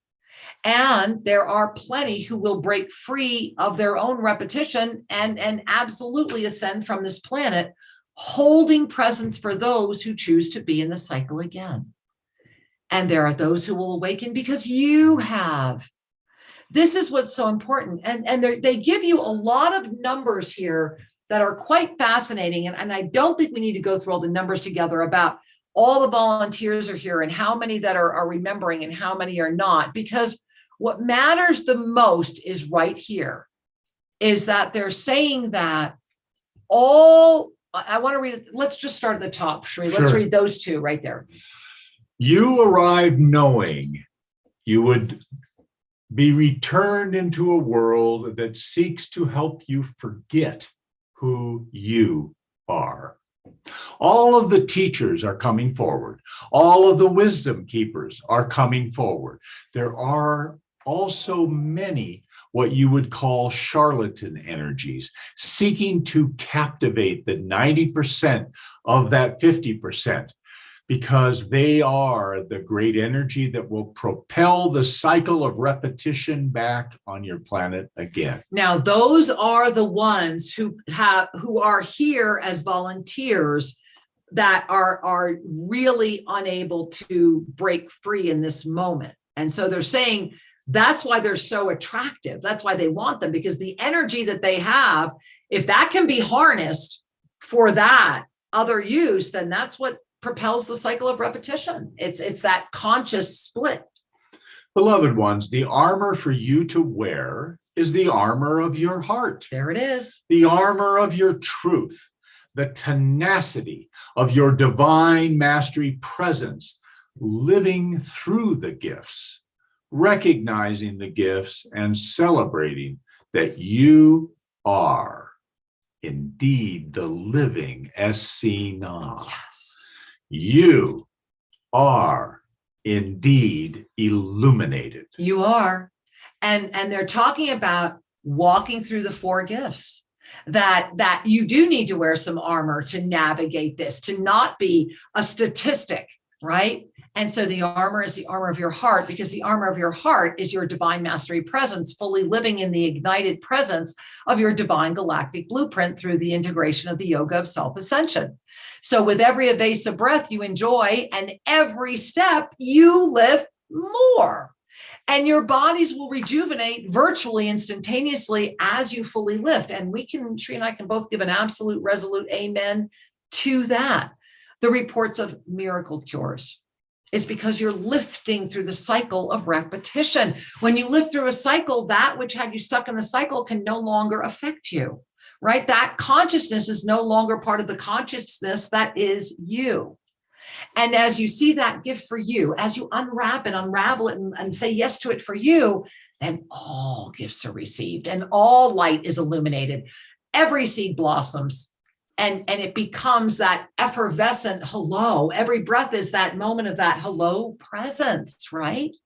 And there are plenty who will break free of their own repetition and absolutely ascend from this planet, holding presence for those who choose to be in the cycle again. And there are those who will awaken because you have. This is what's so important. And they give you a lot of numbers here that are quite fascinating. And I don't think we need to go through all the numbers together about all the volunteers are here and how many that are remembering and how many are not, because what matters the most is right here, is that they're saying that I want to read it. Let's just start at the top, Sheree. Let's read those two right there. You arrive knowing you would be returned into a world that seeks to help you forget who you are. All of the teachers are coming forward. All of the wisdom keepers are coming forward. There are also many what you would call charlatan energies, seeking to captivate the 90% of that 50%, because they are the great energy that will propel the cycle of repetition back on your planet again. Now, those are the ones who are here as volunteers that are really unable to break free in this moment. And so they're saying that's why they're so attractive. That's why they want them, because the energy that they have, if that can be harnessed for that other use, then that's what propels the cycle of repetition. It's that conscious split. Beloved ones, the armor for you to wear is the armor of your heart, There it is. the armor of your truth, the tenacity of your divine mastery presence, living through the gifts, recognizing the gifts and celebrating that you are indeed the living Essene. Yes. You are indeed illuminated. You are. And they're talking about walking through the four gifts, that you do need to wear some armor to navigate this, to not be a statistic, right? And so the armor is the armor of your heart, because the armor of your heart is your divine mastery presence, fully living in the ignited presence of your divine galactic blueprint through the integration of the Yoga of Self-Ascension. So with every evasive breath you enjoy and every step you lift more. And your bodies will rejuvenate virtually instantaneously as you fully lift. And Sri and I can both give an absolute resolute amen to that. The reports of miracle cures is because you're lifting through the cycle of repetition. When you lift through a cycle, that which had you stuck in the cycle can no longer affect you, right? That consciousness is no longer part of the consciousness that is you. And as you see that gift for you, as you unwrap and unravel it and say yes to it for you, then all gifts are received and all light is illuminated. Every seed blossoms and it becomes that effervescent hello. Every breath is that moment of that hello presence, right?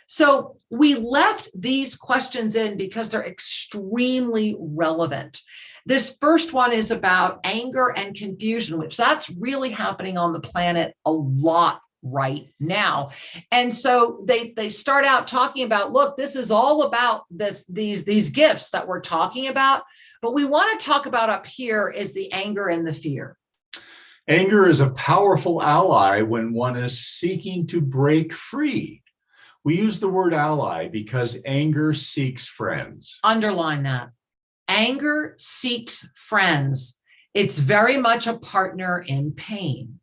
So we left these questions in because they're extremely relevant. This first one is about anger and confusion, which that's really happening on the planet a lot right now. And so they start out talking about, look, this is all about these gifts that we're talking about. But we want to talk about up here is the anger and the fear. Anger is a powerful ally when one is seeking to break free. We use the word ally because anger seeks friends. Underline that. Anger seeks friends. It's very much a partner in pain.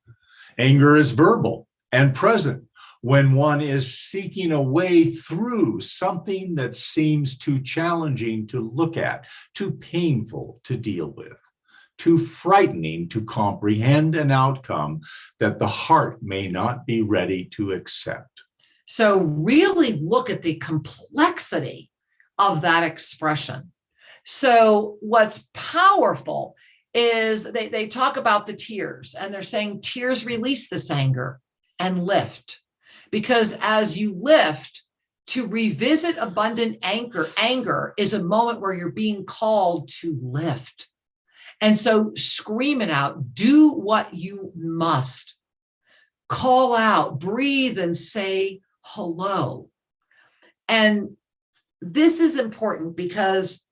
Anger is verbal and present when one is seeking a way through something that seems too challenging to look at, too painful to deal with, too frightening to comprehend an outcome that the heart may not be ready to accept. So really look at the complexity of that expression. So what's powerful is they talk about the tears, and they're saying tears release this anger and lift. Because as you lift, to revisit abundant anger is a moment where you're being called to lift. And so scream it out, do what you must. Call out, breathe, and say hello. And this is important because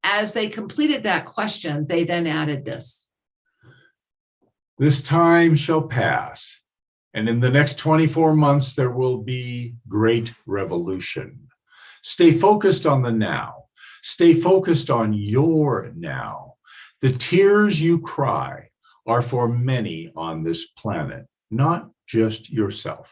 as they completed that question, they then added this. This time shall pass, and in the next 24 months, there will be great revolution. Stay focused on the now. Stay focused on your now. The tears you cry are for many on this planet, not just yourself.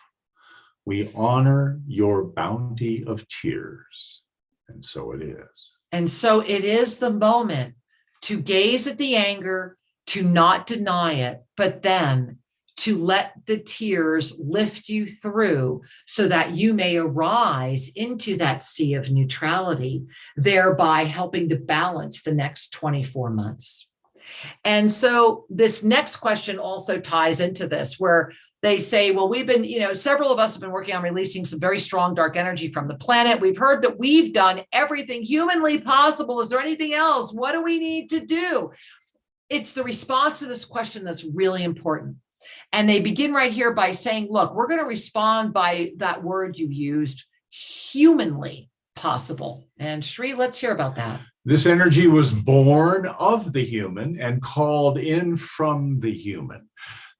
We honor your bounty of tears, and so it is. And so it is the moment to gaze at the anger, to not deny it, but then to let the tears lift you through so that you may arise into that sea of neutrality, thereby helping to balance the next 24 months. And so this next question also ties into this, where they say, well, we've been, several of us have been working on releasing some very strong dark energy from the planet. We've heard that we've done everything humanly possible. Is there anything else? What do we need to do? It's the response to this question that's really important. And they begin right here by saying, look, we're going to respond by that word you used, humanly possible. And Sri, let's hear about that. This energy was born of the human and called in from the human.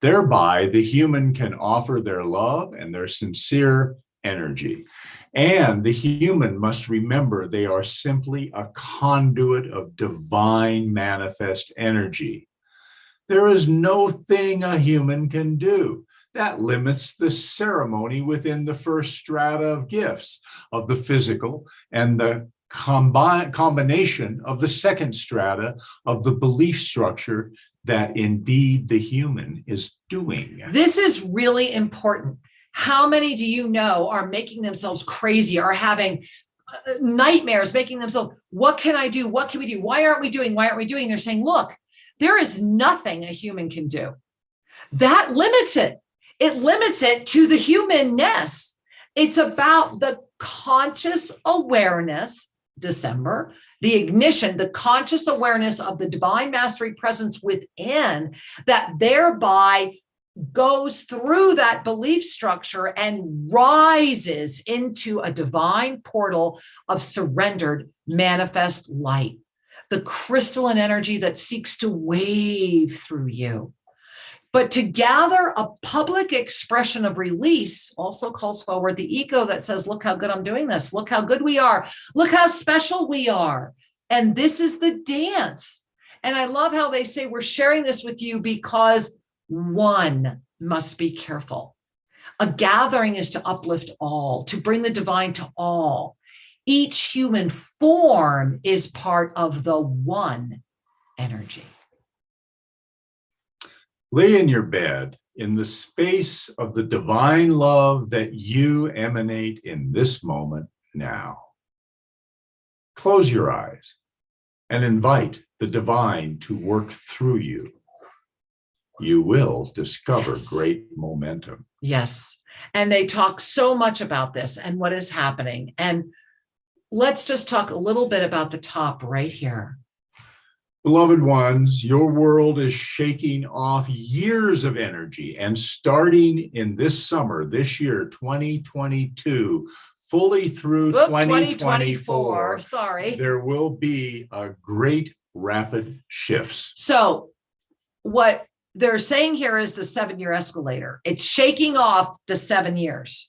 Thereby, the human can offer their love and their sincere energy. And the human must remember they are simply a conduit of divine manifest energy. There is no thing a human can do that limits the ceremony within the first strata of gifts of the physical and the combination of the second strata of the belief structure that indeed the human is doing. This is really important. How many do you know are making themselves crazy, are having nightmares, making themselves, what can I do? What can we do? Why aren't we doing? Why aren't we doing? They're saying, look, there is nothing a human can do. That limits it. It limits it to the humanness. It's about the conscious awareness, December, the ignition, the conscious awareness of the divine mastery presence within that thereby goes through that belief structure and rises into a divine portal of surrendered manifest light, the crystalline energy that seeks to wave through you. But to gather a public expression of release also calls forward the ego that says, look how good I'm doing this. Look how good we are. Look how special we are. And this is the dance. And I love how they say we're sharing this with you because one must be careful. A gathering is to uplift all, to bring the divine to all. Each human form is part of the one energy. Lay in your bed in the space of the divine love that you emanate in this moment now. Close your eyes and invite the divine to work through you. You will discover great momentum. Yes. And they talk so much about this and what is happening. And let's just talk a little bit about the top right here. Beloved ones, your world is shaking off years of energy, and starting in this summer, this year, 2022, fully through 2024, sorry, there will be a great rapid shifts. So what they're saying here is the 7-year escalator. It's shaking off the 7 years.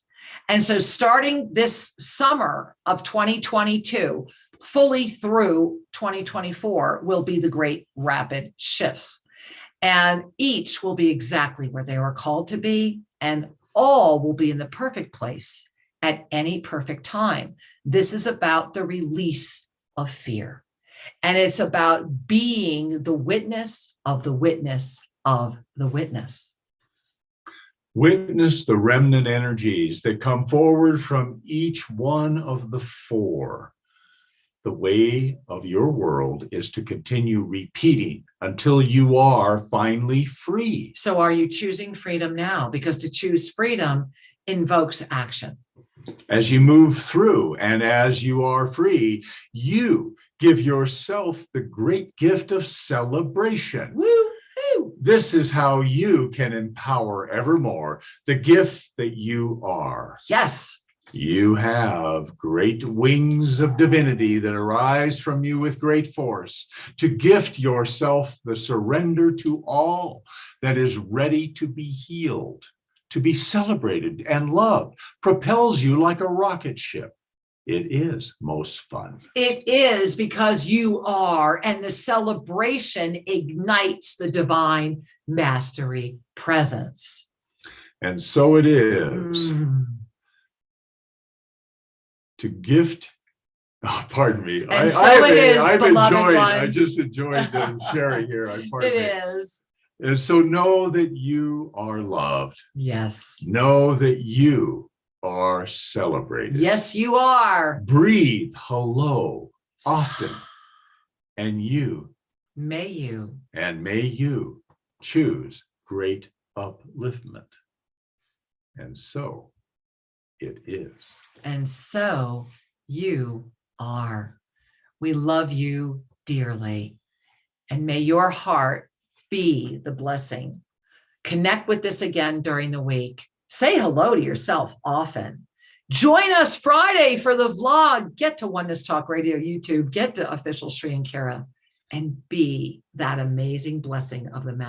And so starting this summer of 2022, fully through 2024 will be the great rapid shifts. And each will be exactly where they were called to be, and all will be in the perfect place at any perfect time. This is about the release of fear. And it's about being the witness of the witness of the witness. Witness the remnant energies that come forward from each one of the four. The way of your world is to continue repeating until you are finally free. So are you choosing freedom now? Because to choose freedom invokes action. As you move through and as you are free, you give yourself the great gift of celebration. Woo! This is how you can empower evermore the gift that you are. Yes. You have great wings of divinity that arise from you with great force to gift yourself the surrender to all that is ready to be healed, to be celebrated and loved, propels you like a rocket ship. It is most fun. It is because you are, and the celebration ignites the divine mastery presence. And so it is. To gift, pardon me. And so it is, beloved ones. I just enjoyed the sharing here. It is. And so know that you are loved. Yes. Know that you are celebrated. Yes, you are. Breathe hello often. And may you choose great upliftment. And so it is. And so you are. We love you dearly. And may your heart be the blessing. Connect with this again during the week. Say hello to yourself often. Join us Friday for the vlog. Get to Oneness Talk Radio YouTube. Get to Official Sri and Kara. And be that amazing blessing of the Master.